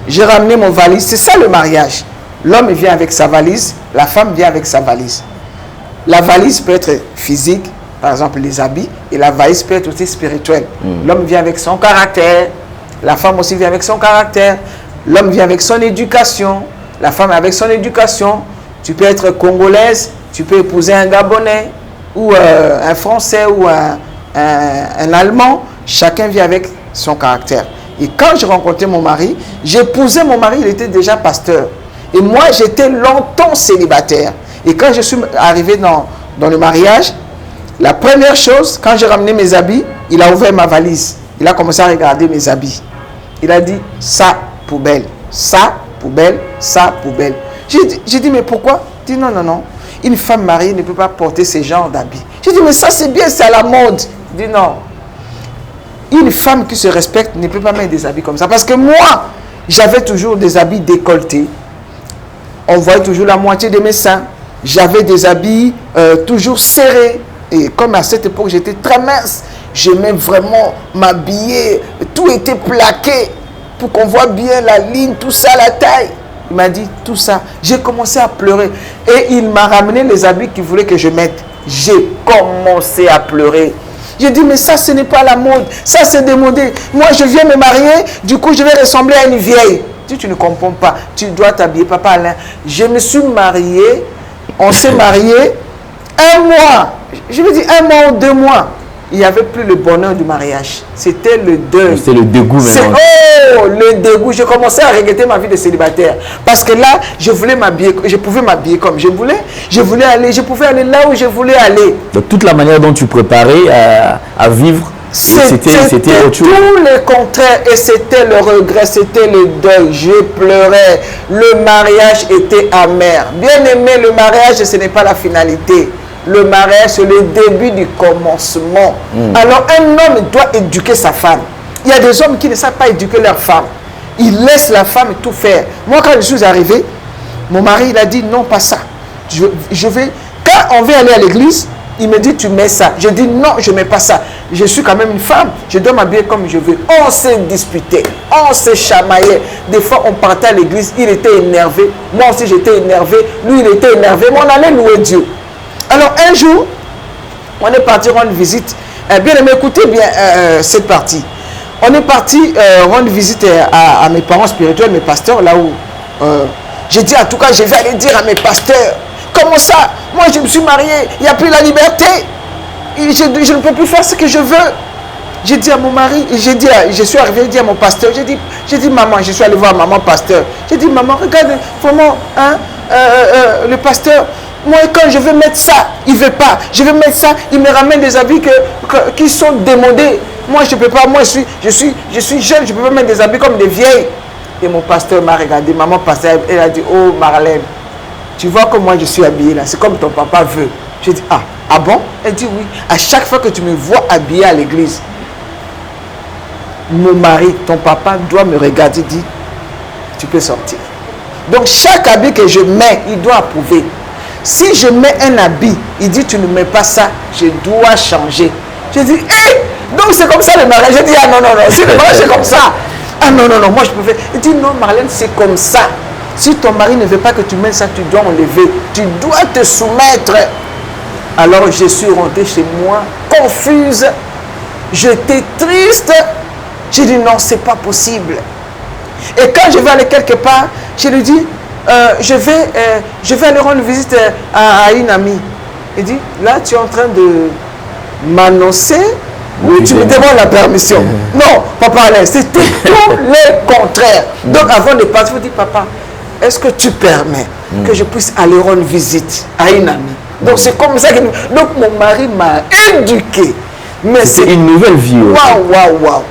j'ai ramené mon valise. C'est ça le mariage. L'homme vient avec sa valise, la femme vient avec sa valise. La valise peut être physique, par exemple les habits, et la valise peut être aussi spirituelle. L'homme vient avec son caractère, la femme aussi vient avec son caractère. L'homme vient avec son éducation, la femme avec son éducation. Tu peux être congolaise, tu peux épouser un Gabonais, ou un Français, ou un Allemand. Chacun vient avec son caractère. Et quand j'ai rencontré mon mari, j'ai épousé mon mari, il était déjà pasteur. Et moi, j'étais longtemps célibataire. Et quand je suis arrivé dans le mariage, la première chose, quand j'ai ramené mes habits, il a ouvert ma valise. Il a commencé à regarder mes habits. Il a dit, ça, poubelle, ça, poubelle, ça, poubelle. J'ai dit, mais pourquoi? Il dit, non, non, non. Une femme mariée ne peut pas porter ce genre d'habits. J'ai dit, mais ça, c'est bien, c'est à la mode. Il dit, non. Une femme qui se respecte ne peut pas mettre des habits comme ça. Parce que moi, j'avais toujours des habits décolletés. On voyait toujours la moitié de mes seins. J'avais des habits toujours serrés. Et comme à cette époque, j'étais très mince, j'aimais vraiment m'habiller. Tout était plaqué pour qu'on voit bien la ligne, tout ça, la taille. Il m'a dit tout ça. J'ai commencé à pleurer. Et il m'a ramené les habits qu'il voulait que je mette. J'ai commencé à pleurer. J'ai dit, mais ça, ce n'est pas la mode. Ça, c'est démodé. Moi, je viens me marier. Du coup, je vais ressembler à une vieille. Tu ne comprends pas. Tu dois t'habiller, papa Alain. Je me suis marié. On s'est marié. 1 mois. Je me dis 1 mois ou 2 mois. Il n'y avait plus le bonheur du mariage. C'était le deuil. C'était le dégoût maintenant. Oh, le dégoût. Je commençais à regretter ma vie de célibataire. Parce que là, je voulais m'habiller. Je pouvais m'habiller comme je voulais. Je voulais aller. Je pouvais aller là où je voulais aller. Donc, toute la manière dont tu préparais à vivre, c'était autre chose. Tout le contraire. Et c'était le regret. C'était le deuil. Je pleurais. Le mariage était amer. Bien aimé, le mariage, ce n'est pas la finalité. le mariage, c'est le début du commencement. Alors, un homme doit éduquer sa femme. Il y a des hommes qui ne savent pas éduquer leur femme. Ils laissent la femme tout faire. Moi, quand je suis arrivé, mon mari, il a dit non, pas ça. Je vais, quand on veut aller à l'église, il me dit tu mets ça. Je dis non, je ne mets pas ça. Je suis quand même une femme. Je dois m'habiller comme je veux. On s'est disputé. On s'est chamaillé. Des fois, on partait à l'église. Il était énervé. Moi aussi, j'étais énervé. Lui, il était énervé. Mais on allait louer Dieu. Alors, un jour, on est parti rendre visite. Bien aimé, écoutez bien cette partie. On est parti rendre visite à mes parents spirituels, mes pasteurs, là où j'ai dit, en tout cas, je vais aller dire à mes pasteurs, comment ça? Moi, je me suis marié, il n'y a plus la liberté. Je ne peux plus faire ce que je veux. J'ai dit à mon mari, je suis arrivé, j'ai dit à mon pasteur, j'ai dit, maman, je suis allé voir maman pasteur. J'ai dit, maman, regarde, vraiment, hein, le pasteur, moi, quand je veux mettre ça, il ne veut pas. Je veux mettre ça, il me ramène des habits qui sont démodés. Moi, je ne peux pas. Moi, je suis jeune, je ne peux pas mettre des habits comme des vieilles. Et mon pasteur m'a regardé. Maman pasteur, elle a dit, oh Marlène, tu vois comme moi je suis habillée là. C'est comme ton papa veut. J'ai dit, ah bon? Elle dit oui. À chaque fois que tu me vois habillée à l'église, mon mari, ton papa doit me regarder et dire, tu peux sortir. Donc, chaque habit que je mets, il doit approuver. Si je mets un habit, il dit, tu ne mets pas ça, je dois changer. Je dis, donc c'est comme ça le mariage. Je dis, ah non, si le mariage c'est comme ça. Ah non, moi je peux faire. Il dit, non Marlène, c'est comme ça. Si ton mari ne veut pas que tu mettes ça, tu dois enlever. Tu dois te soumettre. Alors je suis rentrée chez moi, confuse. J'étais triste. J'ai dit, non, c'est pas possible. Et quand je vais aller quelque part, je lui dis, je vais aller rendre visite à une amie. Il dit, là tu es en train de m'annoncer, oui, tu me demandes la permission. Non, papa Alain, c'était tout le contraire. Donc avant de partir, je dis, papa, est-ce que tu permets que je puisse aller rendre visite à une amie? Donc c'est comme ça que... Donc mon mari m'a éduqué. Mais c'est une nouvelle vie. Waouh.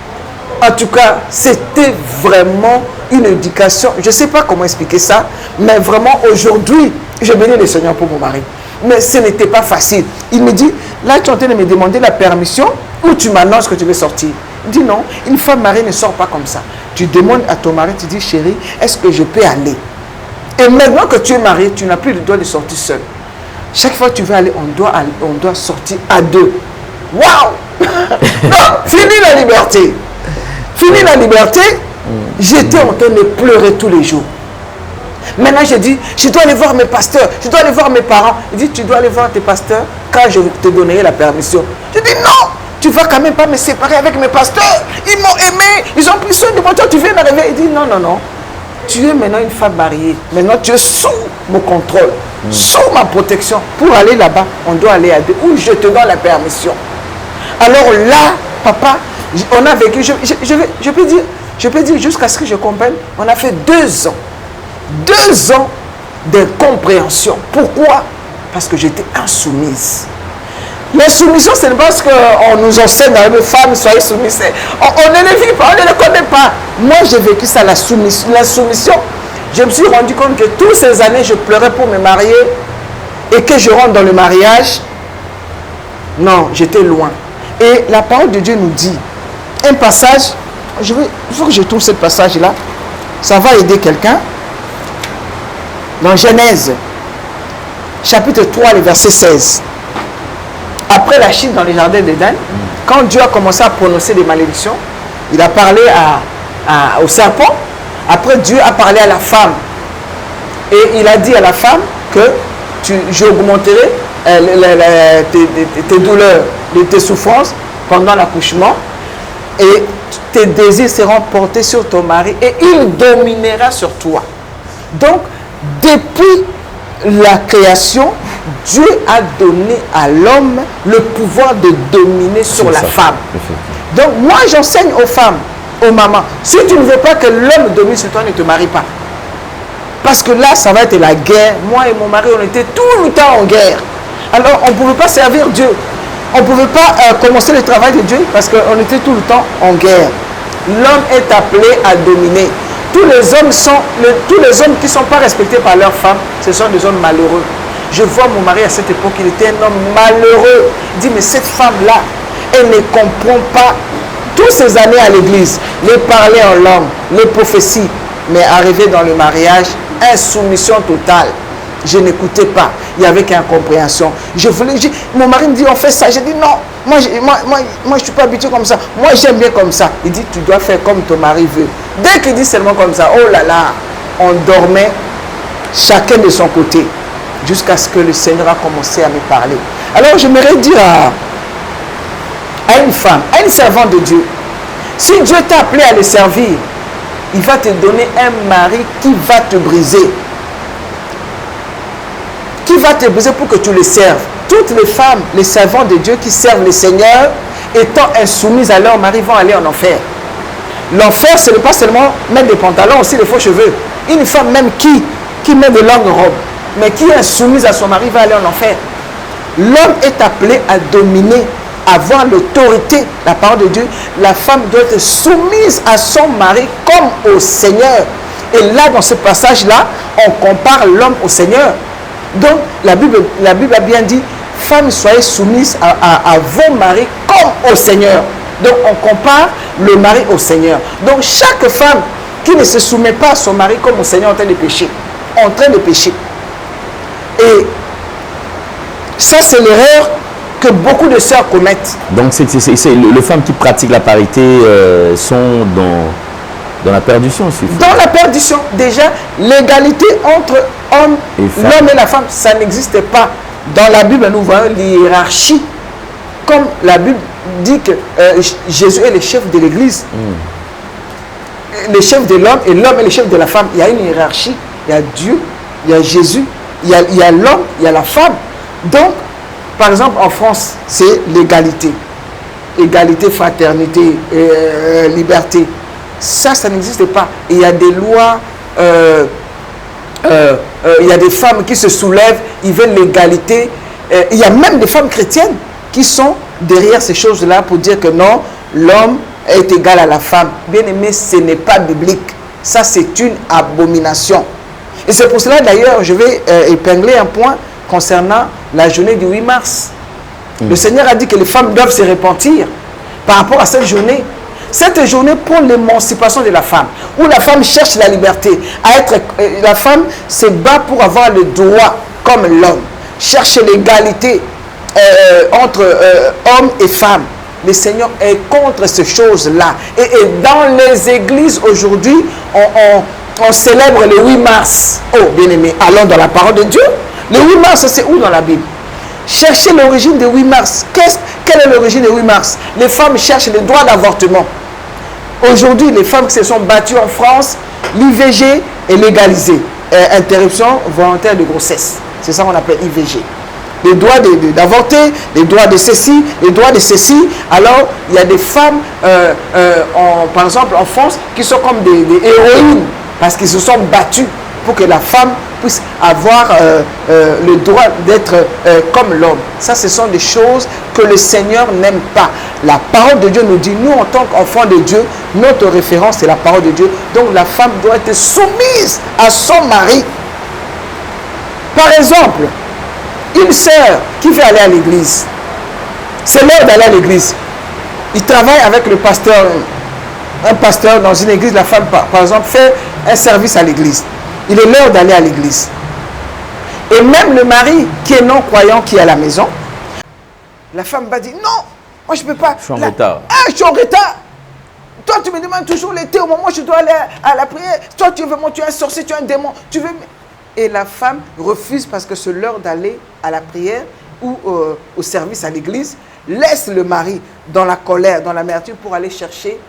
En tout cas, c'était vraiment une éducation. Je ne sais pas comment expliquer ça, mais vraiment aujourd'hui, je bénis le Seigneur pour mon mari. Mais ce n'était pas facile. Il me dit, là tu es en train de me demander la permission ou tu m'annonces que tu veux sortir. Il dit non, une femme mariée ne sort pas comme ça. Tu demandes à ton mari, tu dis chérie, est-ce que je peux aller? Et maintenant que tu es marié, tu n'as plus le droit de sortir seul. Chaque fois que tu veux aller, on doit sortir à deux. Waouh! Non, fini la liberté. Fini la liberté. J'étais en train de pleurer tous les jours. Maintenant, je dis, je dois aller voir mes pasteurs, je dois aller voir mes parents. Il dit, tu dois aller voir tes pasteurs quand je te donnerai la permission. Je dis, non, tu ne vas quand même pas me séparer avec mes pasteurs. Ils m'ont aimé, ils ont pris soin de moi. Toi, tu viens d'arriver. Il dit, non. Tu es maintenant une femme mariée. Maintenant, tu es sous mon contrôle, sous ma protection. Pour aller là-bas, on doit aller à deux. Ou je te donne la permission. Alors là, papa, on a vécu, je peux dire jusqu'à ce que je comprenne, on a fait 2 ans. 2 ans d'incompréhension. Pourquoi? Parce que j'étais insoumise. L'insoumission, c'est parce qu'on nous enseigne à les femmes, soyez soumises. On ne le vit pas, on ne le connaît pas. Moi, j'ai vécu ça, la soumission. Je me suis rendu compte que toutes ces années, je pleurais pour me marier et que je rentre dans le mariage. Non, j'étais loin. Et la parole de Dieu nous dit, un passage, il faut que je trouve ce passage-là, ça va aider quelqu'un. Dans Genèse, chapitre 3, le verset 16. Après la chute dans le jardin d'Éden, quand Dieu a commencé à prononcer des malédictions, il a parlé au serpent. Après, Dieu a parlé à la femme. Et il a dit à la femme que j'augmenterai tes douleurs, tes souffrances pendant l'accouchement. Et tes désirs seront portés sur ton mari et il dominera sur toi. Donc, depuis la création, Dieu a donné à l'homme le pouvoir de dominer sur la femme. Donc moi j'enseigne aux femmes, aux mamans, si tu ne veux pas que l'homme domine sur toi, ne te marie pas. Parce que là, ça va être la guerre. Moi et mon mari, on était tout le temps en guerre. Alors on ne pouvait pas servir Dieu. On ne pouvait pas commencer le travail de Dieu parce qu'on était tout le temps en guerre. L'homme est appelé à dominer. Tous les hommes qui ne sont pas respectés par leurs femmes, ce sont des hommes malheureux. Je vois mon mari à cette époque, il était un homme malheureux. Il dit, mais cette femme-là, elle ne comprend pas toutes ces années à l'église, les parler en langue, les prophéties, mais arrivé dans le mariage, insoumission totale. Je n'écoutais pas. Il y avait qu'incompréhension. Mon mari me dit, on fait ça. J'ai dit, non, moi, je ne suis pas habitué comme ça. Moi, j'aime bien comme ça. Il dit, tu dois faire comme ton mari veut. Dès qu'il dit seulement comme ça, oh là là, on dormait chacun de son côté, jusqu'à ce que le Seigneur a commencé à me parler. Alors, j'aimerais dire à une femme, à une servante de Dieu, si Dieu t'a appelé à le servir, il va te donner un mari qui va te briser. Qui va te briser pour que tu le serves. Toutes les femmes, les servantes de Dieu qui servent le Seigneur, étant insoumises à leur mari, vont aller en enfer. L'enfer, ce n'est pas seulement mettre des pantalons, aussi des faux cheveux. Une femme même qui met de longues robes, mais qui est insoumise à son mari, va aller en enfer. L'homme est appelé à dominer, à avoir l'autorité, la parole de Dieu. La femme doit être soumise à son mari comme au Seigneur. Et là, dans ce passage-là, on compare l'homme au Seigneur. Donc, la Bible a bien dit, femmes, soyez soumises à vos maris comme au Seigneur. Donc, on compare le mari au Seigneur. Donc, chaque femme qui ne se soumet pas à son mari comme au Seigneur est en train de pécher. En train de pécher. Et ça, c'est l'erreur que beaucoup de sœurs commettent. Donc, les femmes qui pratiquent la parité sont dans la perdition. Dans la perdition. Déjà, l'égalité entre l'homme et la femme, ça n'existe pas. Dans la Bible, nous voyons l'hiérarchie. Comme la Bible dit que Jésus est le chef de l'Église. Le chef de l'homme et l'homme est le chef de la femme. Il y a une hiérarchie. Il y a Dieu, il y a Jésus, il y a l'homme, il y a la femme. Donc, par exemple, en France, c'est l'égalité. Égalité, fraternité, liberté. Ça n'existe pas. Et il y a des lois, il y a des femmes qui se soulèvent, ils veulent l'égalité. Il y a même des femmes chrétiennes qui sont derrière ces choses-là pour dire que non, l'homme est égal à la femme. Bien aimé, ce n'est pas biblique. Ça, c'est une abomination. Et c'est pour cela, d'ailleurs, je vais épingler un point concernant la journée du 8 mars. Le Seigneur a dit que les femmes doivent se repentir par rapport à cette journée. Cette journée pour l'émancipation de la femme, où la femme cherche la liberté, la femme se bat pour avoir le droit comme l'homme, cherche l'égalité entre hommes et femmes. Le Seigneur est contre ces choses-là. Et dans les églises aujourd'hui, on célèbre le 8 mars. Oh, bien-aimé, allons dans la parole de Dieu. Le 8 mars, c'est où dans la Bible? Cherchez l'origine du 8 mars. Quelle est l'origine du 8 mars? Les femmes cherchent le droit d'avortement. Aujourd'hui, les femmes qui se sont battues en France, l'IVG est légalisé. Interruption volontaire de grossesse. C'est ça qu'on appelle IVG. Les droits d'avorter, les droits de ceci, les droits de ceci. Alors, il y a des femmes, par exemple en France, qui sont comme des héroïnes parce qu'ils se sont battus pour que la femme puisse avoir le droit d'être comme l'homme. Ça, ce sont des choses que le Seigneur n'aime pas. La parole de Dieu nous dit, nous en tant qu'enfants de Dieu, notre référence c'est la parole de Dieu. Donc la femme doit être soumise à son mari. Par exemple, une sœur qui veut aller à l'église, c'est l'heure d'aller à l'église. Il travaille avec le pasteur, un pasteur dans une église, la femme par exemple fait un service à l'église. Il est l'heure d'aller à l'église. Et même le mari qui est non-croyant, qui est à la maison, la femme va dire, non, moi je ne peux pas. Je suis en retard. Ah, je suis en retard. Toi, tu me demandes toujours l'été au moment où je dois aller à la prière. Toi, tu veux, tu es un sorcier, tu es un démon. Tu veux... Et la femme refuse parce que c'est l'heure d'aller à la prière ou au service à l'église. Laisse le mari dans la colère, dans l'amertume pour aller chercher,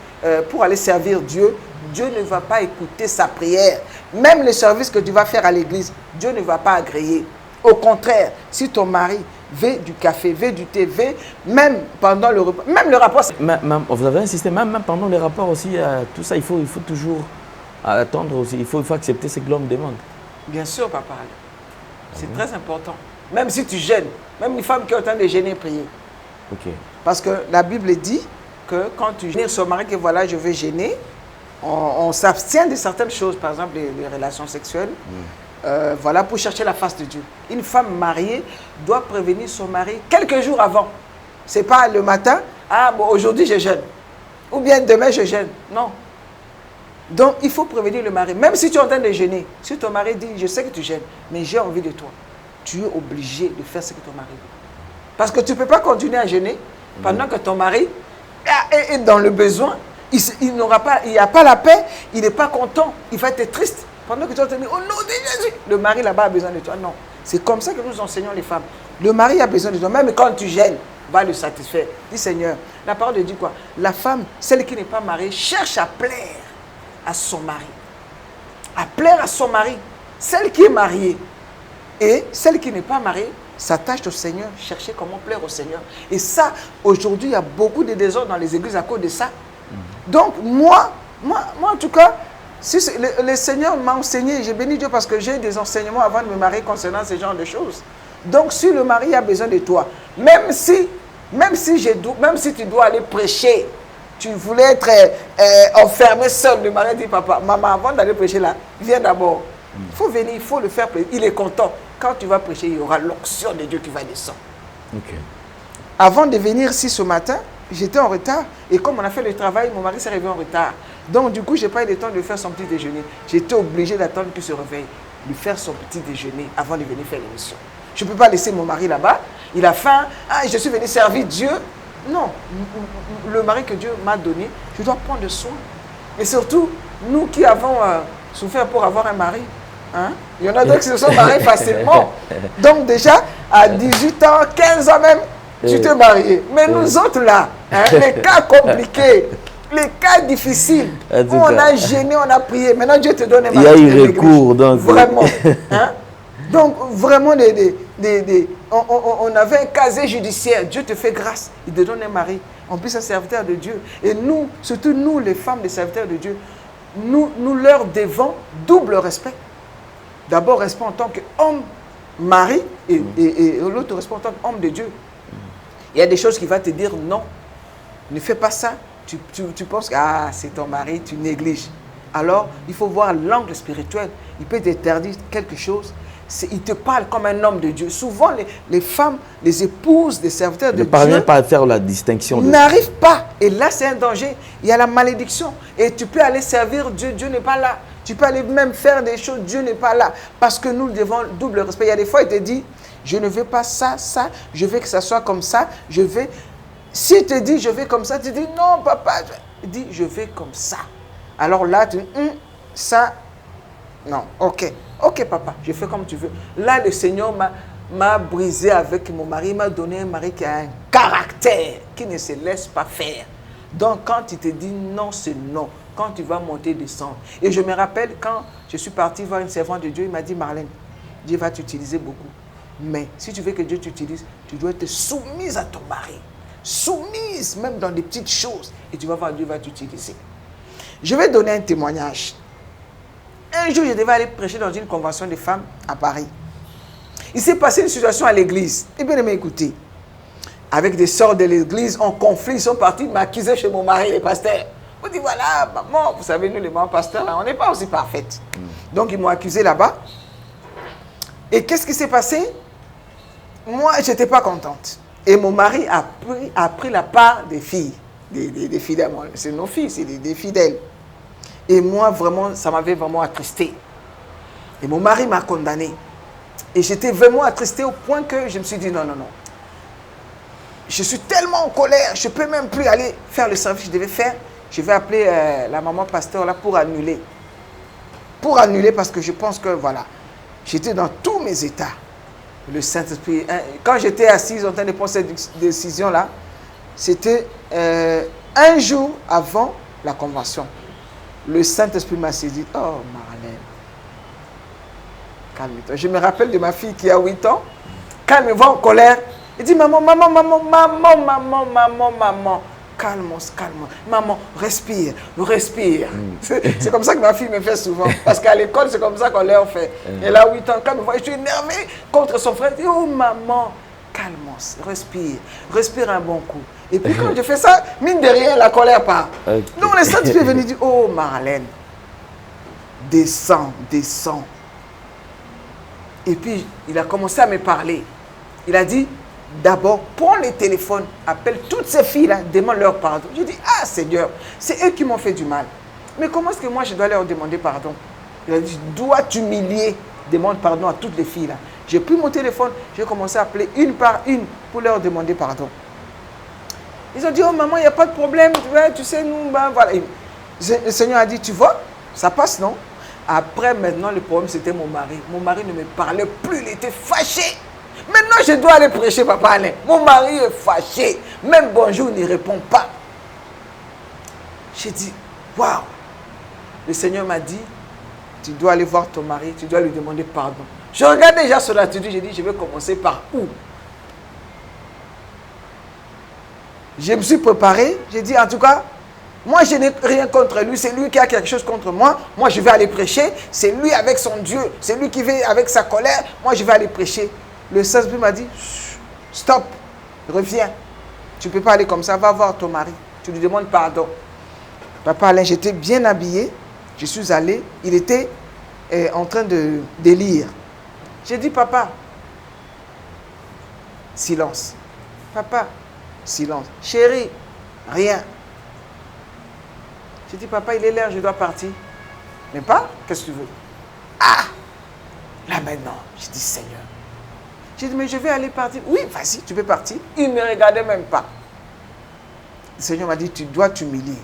pour aller servir Dieu. Dieu ne va pas écouter sa prière. Même le service que tu vas faire à l'église, Dieu ne va pas agréer. Au contraire, si ton mari veut du café, veut du thé, veut, même pendant le repas, même le rapport... Vous avez insisté, même pendant les rapports aussi, tout ça, il faut toujours attendre aussi. Il faut accepter ce que l'homme demande. Bien sûr, papa. C'est très important. Même si tu gênes, même une femme qui est en train de gêner, prier. Ok. Parce que la Bible dit que quand tu gênes son mari, que voilà, je vais gêner, on s'abstient de certaines choses, par exemple les relations sexuelles. voilà, pour chercher la face de Dieu. Une femme mariée doit prévenir son mari quelques jours avant. Ce n'est pas le matin, ah bon, aujourd'hui je jeûne. Ou bien demain je jeûne. Non. Donc il faut prévenir le mari. Même si tu es en train de jeûner, si ton mari dit, je sais que tu jeûnes, mais j'ai envie de toi, tu es obligé de faire ce que ton mari veut. Parce que tu ne peux pas continuer à jeûner pendant que ton mari est dans le besoin. Il n'y a pas la paix, il n'est pas content, il va être triste. Pendant que tu vas te dire, oh non, Jésus, le mari là-bas a besoin de toi. Non, c'est comme ça que nous enseignons les femmes. Le mari a besoin de toi, même quand tu gênes, va le satisfaire. Dis Seigneur, la parole de Dieu quoi? La femme, celle qui n'est pas mariée, cherche à plaire à son mari. À plaire à son mari. Celle qui est mariée et celle qui n'est pas mariée s'attache au Seigneur, chercher comment plaire au Seigneur. Et ça, aujourd'hui, il y a beaucoup de désordre dans les églises à cause de ça. Donc, moi en tout cas, si le Seigneur m'a enseigné, j'ai béni Dieu parce que j'ai des enseignements avant de me marier concernant ce genre de choses. Donc, si le mari a besoin de toi, même si tu dois aller prêcher, tu voulais être enfermé seul, le mari dit, papa, maman, avant d'aller prêcher là, viens d'abord. Il faut venir, il faut le faire plaisir. Il est content. Quand tu vas prêcher, il y aura l'onction de Dieu qui va descendre. Okay. Avant de venir ici ce matin, j'étais en retard. Et comme on a fait le travail, mon mari s'est réveillé en retard. Donc du coup, je n'ai pas eu le temps de faire son petit déjeuner. J'étais obligé d'attendre qu'il se réveille, de faire son petit déjeuner avant de venir faire l'émission. Je ne peux pas laisser mon mari là-bas. Il a faim. Ah, je suis venu servir Dieu. Non. Le mari que Dieu m'a donné, je dois prendre soin. Et surtout, nous qui avons souffert pour avoir un mari, hein? Il y en a d'autres qui se sont mariés facilement. Donc déjà, à 18 ans, 15 ans même, tu t'es marié. Mais nous autres là, hein, les cas compliqués, les cas difficiles, où on a gêné, on a prié. Maintenant, Dieu te donne un mari. Il y a eu recours. Donc vraiment. Hein? Donc vraiment, on avait un casier judiciaire. Dieu te fait grâce. Il te donne un mari. En plus, un serviteur de Dieu. Et nous, surtout nous, les femmes des serviteurs de Dieu, nous leur devons double respect. D'abord, respect en tant qu'homme, mari, et l'autre respect en tant qu'homme de Dieu. Il y a des choses qui vont te dire non, ne fais pas ça. Tu penses que c'est ton mari, tu négliges. Alors, il faut voir l'angle spirituel. Il peut t'interdire quelque chose. Il te parle comme un homme de Dieu. Souvent, les femmes, les épouses des serviteurs de Dieu ne parviennent pas à faire la distinction. N'arrivent pas. Et là, c'est un danger. Il y a la malédiction. Et tu peux aller servir Dieu. Dieu n'est pas là. Tu peux aller même faire des choses. Dieu n'est pas là. Parce que nous devons double respect. Il y a des fois, il te dit, je ne veux pas ça. Je veux que ça soit comme ça. Je veux... S'il te dit, je veux comme ça, tu dis, non, papa. Il dit, je veux comme ça. Alors là, tu dis, ça, non, ok. Ok, papa, je fais comme tu veux. Là, le Seigneur m'a brisé avec mon mari. Il m'a donné un mari qui a un caractère, qui ne se laisse pas faire. Donc, quand il te dit non, c'est non. Quand tu vas monter, descendre. Et je me rappelle, quand je suis partie voir une servante de Dieu, il m'a dit, Marlène, Dieu va t'utiliser beaucoup. Mais si tu veux que Dieu t'utilise, tu dois être soumise à ton mari. Soumise, même dans des petites choses. Et tu vas voir, Dieu va t'utiliser. Je vais donner un témoignage. Un jour, je devais aller prêcher dans une convention des femmes à Paris. Il s'est passé une situation à l'église. Et bien, écoutez, avec des sœurs de l'église en conflit, ils sont partis m'accuser chez mon mari, les pasteurs. On dit, voilà, maman, vous savez, nous, les mamans pasteurs, là, on n'est pas aussi parfaites. Donc, ils m'ont accusé là-bas. Et qu'est-ce qui s'est passé? Moi, je n'étais pas contente. Et mon mari a pris la part des filles, des fidèles. C'est nos filles, c'est des fidèles. Et moi, vraiment, ça m'avait vraiment attristé. Et mon mari m'a condamné. Et j'étais vraiment attristé au point que je me suis dit, non. Je suis tellement en colère, je ne peux même plus aller faire le service que je devais faire. Je vais appeler la maman pasteur là pour annuler. Pour annuler parce que je pense que, voilà, j'étais dans tous mes états. Le Saint-Esprit, quand j'étais assise en train de prendre cette décision-là, c'était un jour avant la convention. Le Saint-Esprit m'a saisi. Oh, Marlène, calme-toi. Je me rappelle de ma fille qui a 8 ans. Quand elle me voit en colère, elle dit, maman. Calme. Maman, respire. C'est comme ça que ma fille me fait souvent. Parce qu'à l'école, c'est comme ça qu'on leur fait. Elle a 8 ans. Quand elle me voit, je suis énervé contre son frère. Elle dit, oh, maman, calme, respire un bon coup. Et puis quand je fais ça, mine de rien, la colère part. Okay. Donc le Saint-Esprit est venu dire, oh Marlène, descends. Et puis, il a commencé à me parler. Il a dit, d'abord, prends les téléphones, appelle toutes ces filles-là, demande leur pardon. Je dis, ah Seigneur, c'est eux qui m'ont fait du mal. Mais comment est-ce que moi, je dois leur demander pardon? Il a dit, dois t'humilier, demande pardon à toutes les filles-là. J'ai pris mon téléphone, j'ai commencé à appeler une par une pour leur demander pardon. Ils ont dit, oh maman, il n'y a pas de problème, tu sais, nous, ben, voilà. Et le Seigneur a dit, tu vois, ça passe, non? Après, maintenant, le problème, c'était mon mari. Mon mari ne me parlait plus, il était fâché. Maintenant, je dois aller prêcher, papa Alain. Mon mari est fâché. Même bonjour, il ne répond pas. J'ai dit, waouh. Le Seigneur m'a dit, tu dois aller voir ton mari, tu dois lui demander pardon. Je regarde déjà son attitude, j'ai dit, je vais commencer par où? Je me suis préparé, j'ai dit, en tout cas, moi, je n'ai rien contre lui. C'est lui qui a quelque chose contre moi. Moi, je vais aller prêcher. C'est lui avec son Dieu. C'est lui qui vient avec sa colère. Moi, je vais aller prêcher. Le Saint-Esprit m'a dit, stop, reviens. Tu ne peux pas aller comme ça. Va voir ton mari. Tu lui demandes pardon. Papa Alain, j'étais bien habillé. Je suis allé. Il était en train de lire. J'ai dit, papa, silence. Papa, silence. Chérie, rien. J'ai dit, papa, il est l'heure, je dois partir. Mais pas, qu'est-ce que tu veux? Ah! Là maintenant, j'ai dit, Seigneur. J'ai dit, mais je vais aller partir. Oui, vas-y, tu peux partir. Il ne me regardait même pas. Le Seigneur m'a dit, tu dois t'humilier.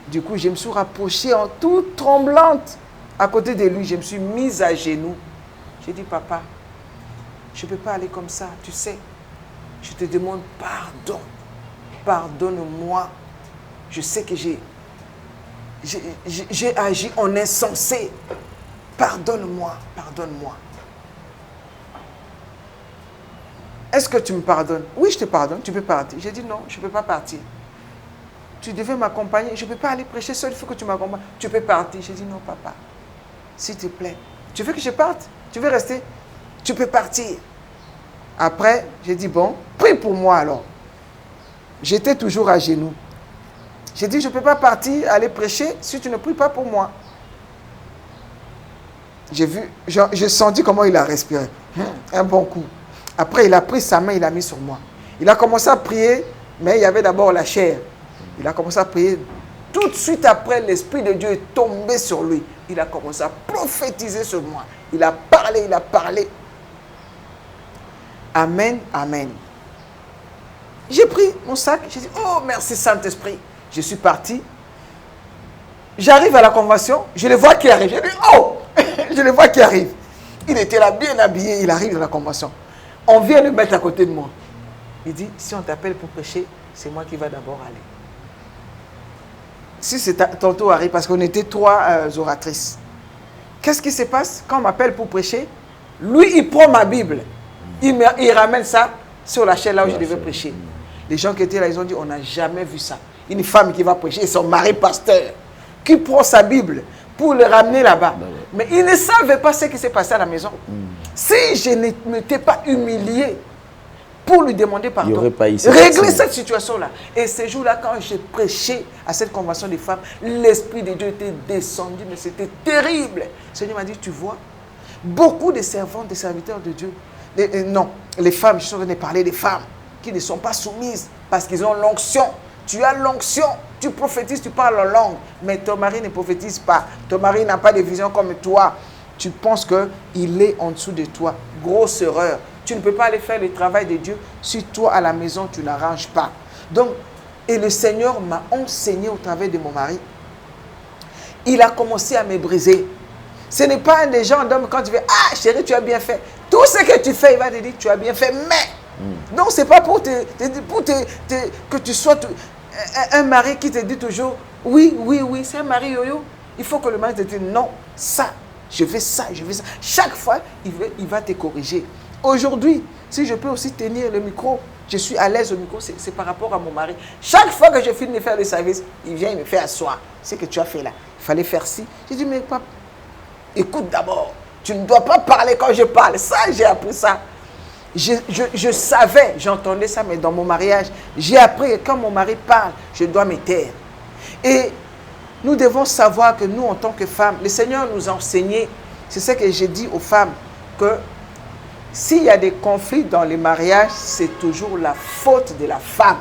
Du coup, je me suis rapprochée en toute tremblante. À côté de lui, je me suis mise à genoux. J'ai dit, papa, je ne peux pas aller comme ça, tu sais. Je te demande pardon. Pardonne-moi. Je sais que j'ai agi en insensé. Pardonne-moi, pardonne-moi. Est-ce que tu me pardonnes? Oui, je te pardonne, tu peux partir. J'ai dit non, je ne peux pas partir. Tu devais m'accompagner, je ne peux pas aller prêcher seul, il faut que tu m'accompagnes. Tu peux partir. J'ai dit non, papa, s'il te plaît. Tu veux que je parte? Tu veux rester? Tu peux partir. Après, j'ai dit bon, prie pour moi alors. J'étais toujours à genoux. J'ai dit, je ne peux pas partir, aller prêcher si tu ne pries pas pour moi. J'ai senti comment il a respiré. Un bon coup. Après, il a pris sa main, il l'a mis sur moi. Il a commencé à prier, mais il y avait d'abord la chair. Il a commencé à prier. Tout de suite après, l'Esprit de Dieu est tombé sur lui. Il a commencé à prophétiser sur moi. Il a parlé, il a parlé. Amen, amen. J'ai pris mon sac, j'ai dit, oh merci Saint-Esprit. Je suis parti. J'arrive à la convention, je le vois qui arrive. J'ai dit, oh, je le vois qui arrive. Il était là bien habillé, il arrive à la convention. On vient le mettre à côté de moi. Il dit, si on t'appelle pour prêcher, c'est moi qui va d'abord aller. Si c'est ton tour arrive, parce qu'on était 3 oratrices. Qu'est-ce qui se passe quand on m'appelle pour prêcher? Lui, il prend ma Bible. Il ramène ça sur la chaîne là où je devais prêcher. Les gens qui étaient là, ils ont dit, on n'a jamais vu ça. Une femme qui va prêcher, et son mari pasteur, qui prend sa Bible pour le ramener là-bas. Mais il ne savait pas ce qui s'est passé à la maison. Si je ne m'étais pas humilié pour lui demander pardon, régler cette situation-là. Et ce jour-là, quand j'ai prêché à cette convention des femmes, l'Esprit de Dieu était descendu, mais c'était terrible. Le Seigneur m'a dit, tu vois, beaucoup de servantes, de serviteurs de Dieu, les femmes, je suis en train de parler des femmes qui ne sont pas soumises parce qu'ils ont l'onction. Tu as l'onction, tu prophétises, tu parles en langue, mais ton mari ne prophétise pas. Ton mari n'a pas de vision comme toi. Tu penses qu'il est en dessous de toi. Grosse erreur. Tu ne peux pas aller faire le travail de Dieu si toi, à la maison, tu n'arranges pas. Donc, et le Seigneur m'a enseigné au travers de mon mari. Il a commencé à me briser. Ce n'est pas un des gens d'hommes quand tu fais « Ah, chérie, tu as bien fait. » Tout ce que tu fais, il va te dire « Tu as bien fait, mais... » Donc, ce n'est pas pour que tu sois un mari qui te dit toujours « Oui, oui, oui, c'est un mari yo-yo. » Il faut que le mari te dise « Non, ça, je fais ça, je fais ça. » Chaque fois, il va te corriger. Aujourd'hui, si je peux aussi tenir le micro, je suis à l'aise au micro, c'est par rapport à mon mari. Chaque fois que je finis de faire le service, il vient, il me fait asseoir. C'est que tu as fait là. Il fallait faire ci. J'ai dit, mais papa, écoute d'abord. Tu ne dois pas parler quand je parle. Ça, j'ai appris ça. Je savais, j'entendais ça, mais dans mon mariage, j'ai appris que quand mon mari parle, je dois me taire. Et nous devons savoir que nous, en tant que femmes, le Seigneur nous a enseigné C'est ce que j'ai dit aux femmes, que s'il y a des conflits dans les mariages, c'est toujours la faute de la femme.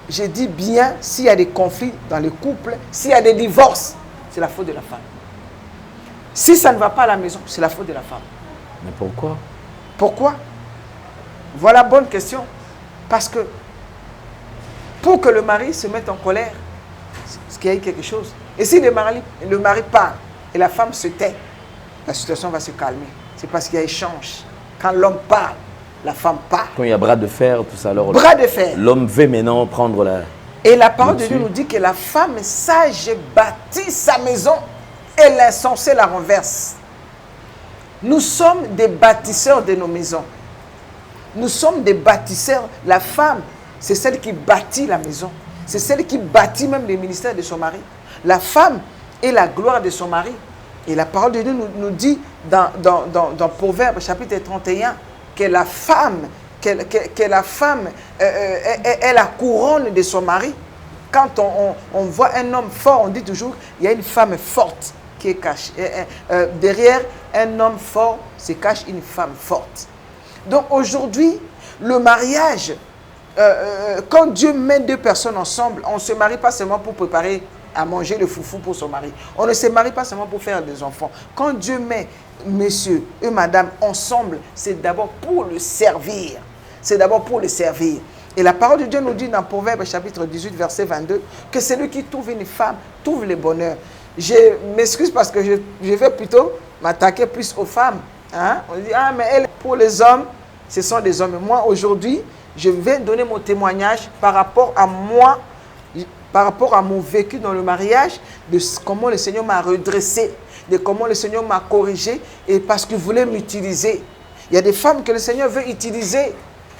Je dis bien, s'il y a des conflits dans les couples, s'il y a des divorces, c'est la faute de la femme. Si ça ne va pas à la maison, c'est la faute de la femme. Mais pourquoi? Pourquoi? Voilà bonne question. Parce que pour que le mari se mette en colère, c'est qu'il y a eu quelque chose. Et si le mari parle et la femme se tait, la situation va se calmer. C'est parce qu'il y a échange. Quand l'homme parle, la femme parle. Quand il y a bras de fer, tout ça, alors Bras de fer. l'homme veut maintenant prendre la... Et la parole de Dieu nous dit que la femme sage bâtit sa maison et l'insensé la renverse. Nous sommes des bâtisseurs de nos maisons. Nous sommes des bâtisseurs. La femme, c'est celle qui bâtit la maison. C'est celle qui bâtit même les ministères de son mari. La femme est la gloire de son mari. Et la parole de Dieu nous dit dans Proverbes chapitre 31 que la femme, est la couronne de son mari. Quand on voit un homme fort, on dit toujours il y a une femme forte qui est cachée. Derrière un homme fort se cache une femme forte. Donc aujourd'hui, le mariage, quand Dieu met deux personnes ensemble, on ne se marie pas seulement pour préparer à manger le foufou pour son mari. On ne se marie pas seulement pour faire des enfants. Quand Dieu met monsieur et madame ensemble, c'est d'abord pour le servir. C'est d'abord pour le servir. Et la parole de Dieu nous dit dans Proverbes chapitre 18, verset 22, que celui qui trouve une femme trouve le bonheur. Je m'excuse parce que je vais plutôt m'attaquer plus aux femmes. Hein? On dit, ah mais elle, pour les hommes, ce sont des hommes. Moi aujourd'hui, je vais donner mon témoignage par rapport à moi, par rapport à mon vécu dans le mariage, de comment le Seigneur m'a redressé, de comment le Seigneur m'a corrigé, et parce qu'il voulait m'utiliser. Il y a des femmes que le Seigneur veut utiliser,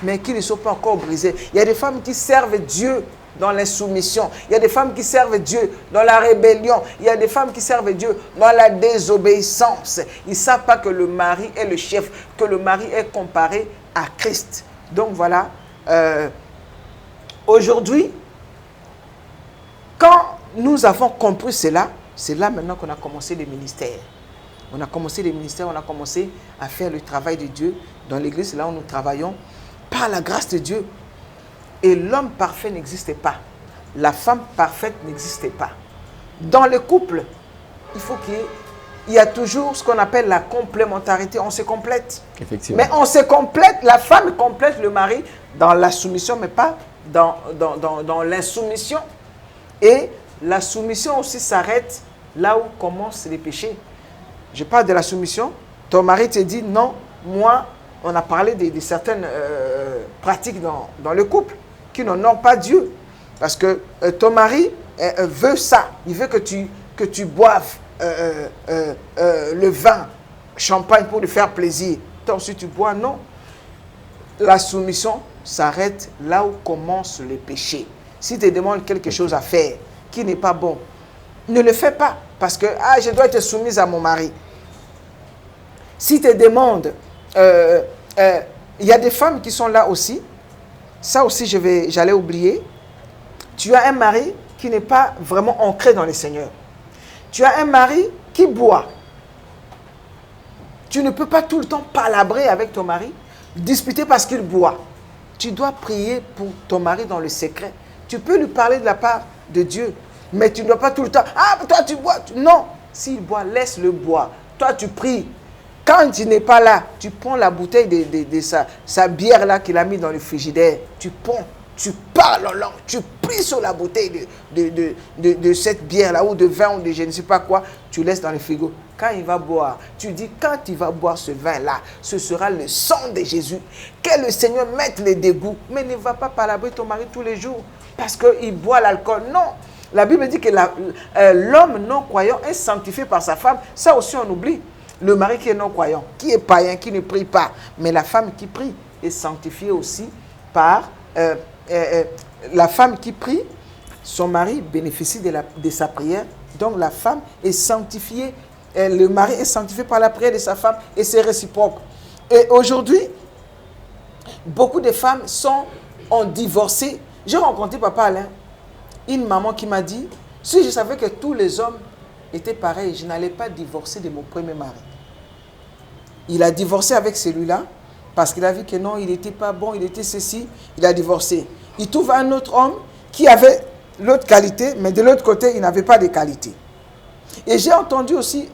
mais qui ne sont pas encore brisées. Il y a des femmes qui servent Dieu dans l'insoumission. Il y a des femmes qui servent Dieu dans la rébellion. Il y a des femmes qui servent Dieu dans la désobéissance. Ils ne savent pas que le mari est le chef, que le mari est comparé à Christ. Donc voilà, aujourd'hui, quand nous avons compris cela, c'est là maintenant qu'on a commencé les ministères. On a commencé les ministères, on a commencé à faire le travail de Dieu dans l'église. C'est là où nous travaillons par la grâce de Dieu. Et l'homme parfait n'existait pas. La femme parfaite n'existait pas. Dans le couple, il faut qu'il y ait toujours ce qu'on appelle la complémentarité. On se complète. Effectivement. Mais on se complète, la femme complète le mari dans la soumission, mais pas dans l'insoumission. Et la soumission aussi s'arrête là où commencent les péchés. Je parle de la soumission. Ton mari te dit non, moi, on a parlé de certaines pratiques dans le couple qui n'honorent pas Dieu. Parce que ton mari veut ça. Il veut que tu boives le vin, champagne pour lui faire plaisir. Toi aussi tu bois, non. La soumission s'arrête là où commencent les péchés. Si tu te demandes quelque chose à faire qui n'est pas bon, ne le fais pas. Parce que je dois être soumise à mon mari. Si tu te demandes, il y a des femmes qui sont là aussi. Ça aussi, j'allais oublier. Tu as un mari qui n'est pas vraiment ancré dans le Seigneur. Tu as un mari qui boit. Tu ne peux pas tout le temps palabrer avec ton mari, disputer parce qu'il boit. Tu dois prier pour ton mari dans le secret. Tu peux lui parler de la part de Dieu, mais tu ne dois pas tout le temps. Ah, toi tu bois. Non, s'il boit, laisse-le boire. Toi tu pries. Quand il n'est pas là, tu prends la bouteille de sa bière là qu'il a mis dans le frigidaire. Tu prends, tu parles en langue, tu pries sur la bouteille de cette bière là ou de vin ou de je ne sais pas quoi. Tu laisses dans le frigo. Quand il va boire, tu dis quand il va boire ce vin là, ce sera le sang de Jésus. Que le Seigneur mette les dégoûts. Mais ne va pas palabrer ton mari tous les jours parce qu'il boit l'alcool. Non. La Bible dit que l'homme non croyant est sanctifié par sa femme. Ça aussi on oublie. Le mari qui est non-croyant, qui est païen, qui ne prie pas. Mais la femme qui prie est sanctifiée aussi par... la femme qui prie, son mari bénéficie de sa prière. Donc la femme est sanctifiée. Le mari est sanctifié par la prière de sa femme et c'est réciproque. Et aujourd'hui, beaucoup de femmes ont divorcé. J'ai rencontré Papa Alain, une maman qui m'a dit, si je savais que tous les hommes était pareil. Je n'allais pas divorcer de mon premier mari. Il a divorcé avec celui-là parce qu'il a vu que non, il n'était pas bon, il était ceci. Il a divorcé. Il trouve un autre homme qui avait l'autre qualité, mais de l'autre côté, il n'avait pas de qualité. Et j'ai entendu aussi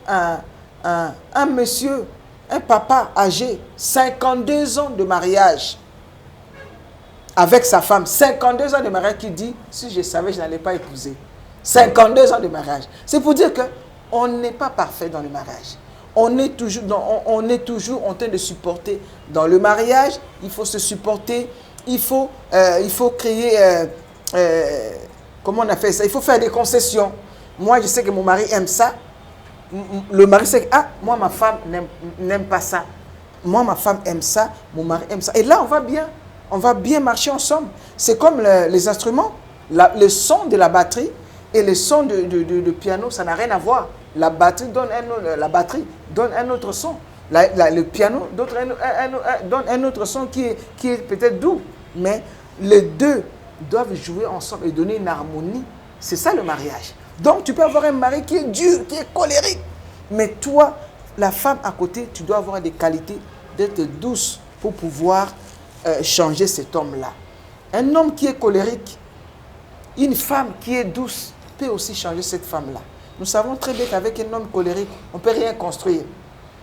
un monsieur, un papa âgé, 52 ans de mariage avec sa femme. 52 ans de mariage qui dit, si je savais, je n'allais pas épouser. 52 ans de mariage. C'est pour dire qu'on n'est pas parfait dans le mariage. On est toujours en train de supporter. Dans le mariage, il faut se supporter. Il faut créer... comment on a fait ça? Il faut faire des concessions. Moi, je sais que mon mari aime ça. Le mari sait que, ah, moi, ma femme n'aime pas ça. Moi, ma femme aime ça. Mon mari aime ça. Et là, on va bien marcher ensemble. C'est comme les instruments. Le son de la batterie et le son de piano, ça n'a rien à voir. La batterie donne un autre son. Le piano donne un autre son qui est peut-être doux. Mais les deux doivent jouer ensemble et donner une harmonie. C'est ça le mariage. Donc tu peux avoir un mari qui est dur, qui est colérique. Mais toi, la femme à côté, tu dois avoir des qualités d'être douce pour pouvoir changer cet homme-là. Un homme qui est colérique, une femme qui est douce peut aussi changer cette femme-là. Nous savons très bien qu'avec un homme colérique, on ne peut rien construire.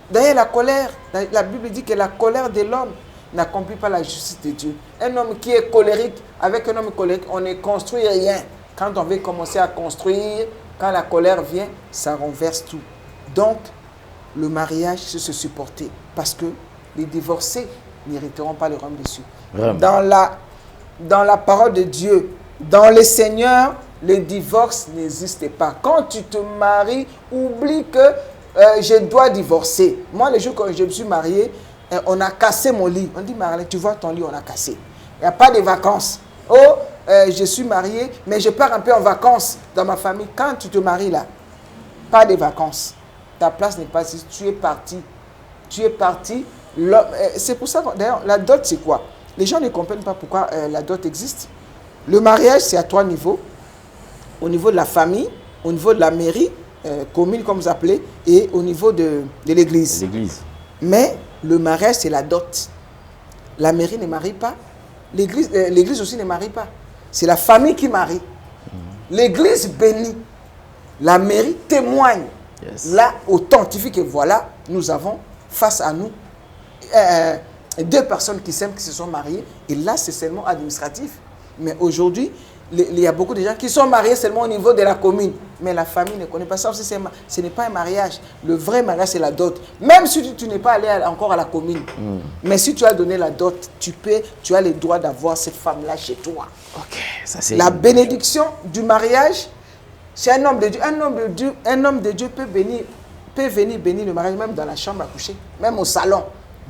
D'ailleurs, la colère, la Bible dit que la colère de l'homme n'accomplit pas la justice de Dieu. Un homme qui est colérique, avec un homme colérique, on ne construit rien. Quand on veut commencer à construire, quand la colère vient, ça renverse tout. Donc, le mariage, c'est se supporter. Parce que les divorcés n'hériteront pas le royaume des cieux. Dans la parole de Dieu, dans le Seigneur, les divorces n'existent pas. Quand tu te maries, oublie que je dois divorcer. Moi, le jour quand je me suis marié, on a cassé mon lit. On dit, Marlène, tu vois ton lit, on a cassé. Il n'y a pas de vacances. Oh, je suis marié, mais je pars un peu en vacances dans ma famille. Quand tu te maries là, pas de vacances. Ta place n'est pas ici. Tu es parti. Tu es parti. C'est pour ça, d'ailleurs, la dot, c'est quoi? Les gens ne comprennent pas pourquoi la dot existe. Le mariage, c'est à 3 niveaux. Au niveau de la famille, au niveau de la mairie, commune comme vous appelez, et au niveau de l'église. Mais le mariage, c'est la dot. La mairie ne marie pas. L'église aussi ne marie pas. C'est la famille qui marie. L'église bénit. La mairie témoigne. Yes. Là, authentifie que voilà, nous avons face à nous 2 personnes qui s'aiment, qui se sont mariées. Et là, c'est seulement administratif. Mais aujourd'hui, il y a beaucoup de gens qui sont mariés seulement au niveau de la commune. Mais la famille ne connaît pas ça. Ce n'est pas un mariage. Le vrai mariage, c'est la dot. Même si tu n'es pas allé encore à la commune. Mais si tu as donné la dot, tu as le droit d'avoir cette femme-là chez toi. Ok, ça c'est... La bénédiction du mariage, c'est un homme de Dieu. Un homme de Dieu peut venir bénir le mariage, même dans la chambre à coucher, même au salon.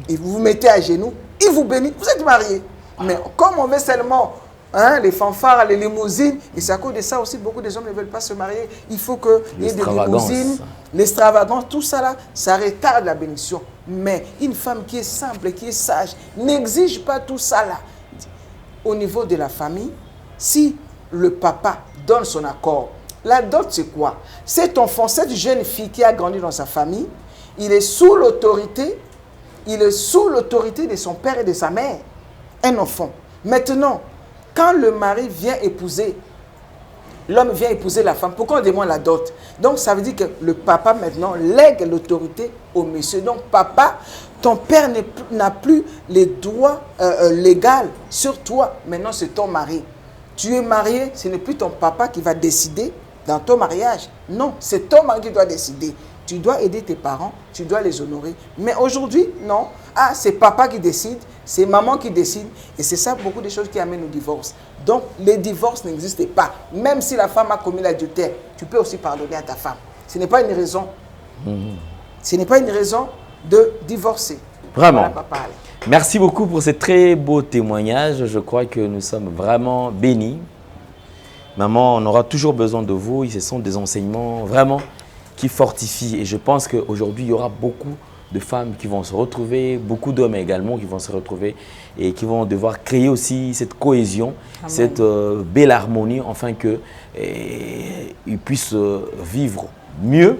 Et vous vous mettez à genoux, il vous bénit, vous êtes mariés. Mais comme on veut seulement... les fanfares, les limousines, et c'est à cause de ça aussi, beaucoup de hommes ne veulent pas se marier. Il faut qu'il y ait des limousines, l'extravagance, tout ça là, ça retarde la bénédiction. Mais une femme qui est simple, qui est sage, n'exige pas tout ça là. Au niveau de la famille, si le papa donne son accord, la dot c'est quoi? Cet enfant, cette jeune fille qui a grandi dans sa famille, il est sous l'autorité de son père et de sa mère. Un enfant. Maintenant, quand le mari vient épouser, l'homme vient épouser la femme, pourquoi on demande la dot? Donc ça veut dire que le papa maintenant lègue l'autorité au monsieur. Donc papa, ton père n'a plus les droits légaux sur toi. Maintenant c'est ton mari. Tu es marié, ce n'est plus ton papa qui va décider dans ton mariage. Non, c'est ton mari qui doit décider. Tu dois aider tes parents, tu dois les honorer. Mais aujourd'hui, non. Ah, c'est papa qui décide, c'est maman qui décide. Et c'est ça beaucoup de choses qui amènent au divorce. Donc, les divorces n'existent pas. Même si la femme a commis l'adultère, tu peux aussi pardonner à ta femme. Ce n'est pas une raison. Ce n'est pas une raison de divorcer. Vraiment. Voilà, papa. Merci beaucoup pour ce très beau témoignage. Je crois que nous sommes vraiment bénis. Maman, on aura toujours besoin de vous. Ce sont des enseignements vraiment qui fortifient. Et je pense qu'aujourd'hui, il y aura beaucoup de femmes qui vont se retrouver, beaucoup d'hommes également qui vont se retrouver et qui vont devoir créer aussi cette cohésion, Amen. Cette belle harmonie, afin qu'ils puissent vivre mieux,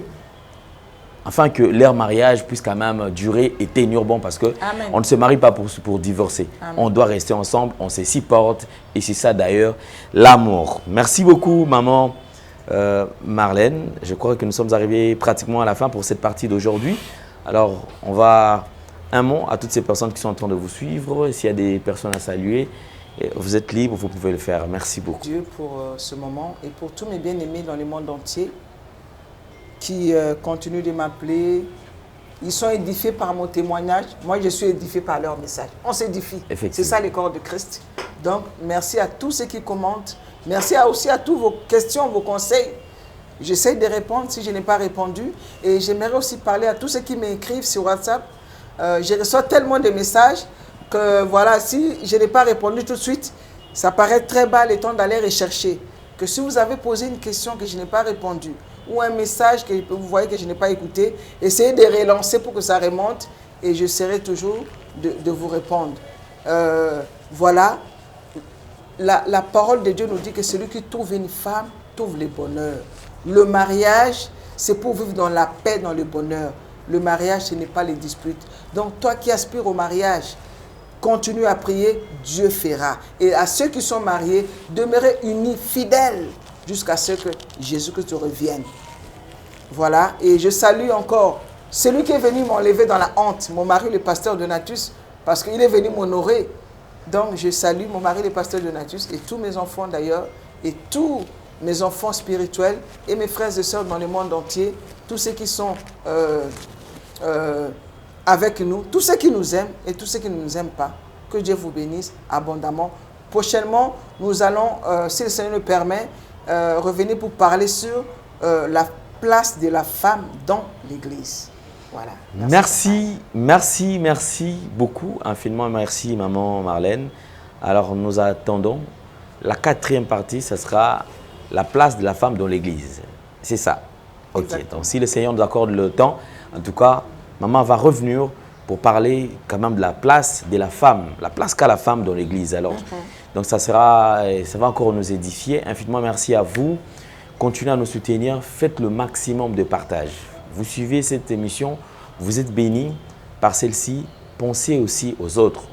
afin que leur mariage puisse quand même durer et tenir bon, parce que Amen. on ne se marie pas pour divorcer. Amen. On doit rester ensemble, on se supporte, et c'est ça d'ailleurs l'amour. Merci beaucoup, maman Marlène. Je crois que nous sommes arrivés pratiquement à la fin pour cette partie d'aujourd'hui. Alors, on va un mot à toutes ces personnes qui sont en train de vous suivre. S'il y a des personnes à saluer, vous êtes libre, vous pouvez le faire. Merci beaucoup. Dieu pour ce moment et pour tous mes bien-aimés dans le monde entier qui continuent de m'appeler. Ils sont édifiés par mon témoignage. Moi, je suis édifié par leur message. On s'édifie. C'est ça le corps de Christ. Donc, merci à tous ceux qui commentent. Merci aussi à tous vos questions, vos conseils. J'essaie de répondre si je n'ai pas répondu. Et j'aimerais aussi parler à tous ceux qui m'écrivent sur WhatsApp. Je reçois tellement de messages que voilà, si je n'ai pas répondu tout de suite, ça paraît très bas le temps d'aller rechercher. Que si vous avez posé une question que je n'ai pas répondu, ou un message que vous voyez que je n'ai pas écouté, essayez de relancer pour que ça remonte et je serai toujours de vous répondre. Voilà, la parole de Dieu nous dit que celui qui trouve une femme trouve le bonheur. Le mariage, c'est pour vivre dans la paix, dans le bonheur. Le mariage, ce n'est pas les disputes. Donc toi qui aspires au mariage, continue à prier, Dieu fera. Et à ceux qui sont mariés, demeurez unis, fidèles, jusqu'à ce que Jésus-Christ revienne. Voilà, et je salue encore celui qui est venu m'enlever dans la honte, mon mari le pasteur Donatus, parce qu'il est venu m'honorer. Donc je salue mon mari le pasteur Donatus et tous mes enfants d'ailleurs, et tous mes enfants spirituels et mes frères et sœurs dans le monde entier, tous ceux qui sont avec nous, tous ceux qui nous aiment et tous ceux qui ne nous aiment pas. Que Dieu vous bénisse abondamment. Prochainement, nous allons, si le Seigneur le permet, revenir pour parler sur la place de la femme dans l'Église. Voilà. Merci beaucoup. Infiniment merci, maman Marlène. Alors, nous attendons. La 4e partie, ce sera la place de la femme dans l'Église. C'est ça. Ok. Exactement. Donc, si le Seigneur nous accorde le temps, en tout cas, maman va revenir pour parler quand même de la place de la femme, la place qu'a la femme dans l'Église. Alors, donc ça va encore nous édifier. Infiniment merci à vous. Continuez à nous soutenir. Faites le maximum de partage. Vous suivez cette émission, vous êtes bénis par celle-ci. Pensez aussi aux autres.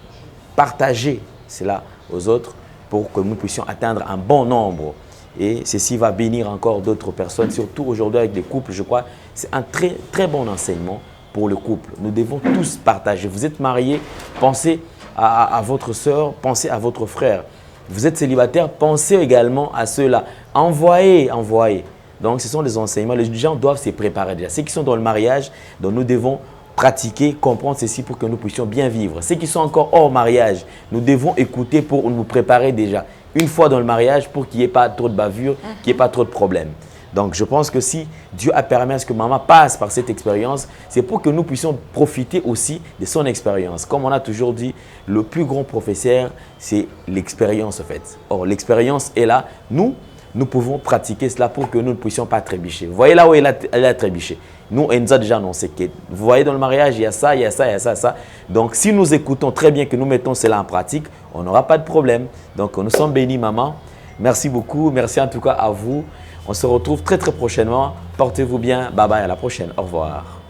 Partagez cela aux autres pour que nous puissions atteindre un bon nombre. Et ceci va bénir encore d'autres personnes, surtout aujourd'hui avec les couples. Je crois que c'est un très, très bon enseignement pour le couple. Nous devons tous partager. Vous êtes mariés, pensez à votre soeur, pensez à votre frère. Vous êtes célibataire, pensez également à ceux-là. Envoyez. Donc, ce sont des enseignements. Les gens doivent se préparer déjà. Ceux qui sont dans le mariage, donc nous devons pratiquer, comprendre ceci pour que nous puissions bien vivre. Ceux qui sont encore hors mariage, nous devons écouter pour nous préparer déjà. Une fois dans le mariage, pour qu'il n'y ait pas trop de bavures, qu'il n'y ait pas trop de problèmes. Donc, je pense que si Dieu a permis à ce que maman passe par cette expérience, c'est pour que nous puissions profiter aussi de son expérience. Comme on a toujours dit, le plus grand professeur, c'est l'expérience en fait. Or, l'expérience est là. Nous pouvons pratiquer cela pour que nous ne puissions pas trébucher. Vous voyez là où elle a trébuché. Nous, elle nous a déjà annoncé que, vous voyez dans le mariage, il y a ça, il y a ça, il y a ça, ça. Donc, si nous écoutons très bien, que nous mettons cela en pratique, on n'aura pas de problème. Donc, nous sommes bénis, maman. Merci beaucoup. Merci en tout cas à vous. On se retrouve très prochainement. Portez-vous bien. Bye bye, à la prochaine. Au revoir.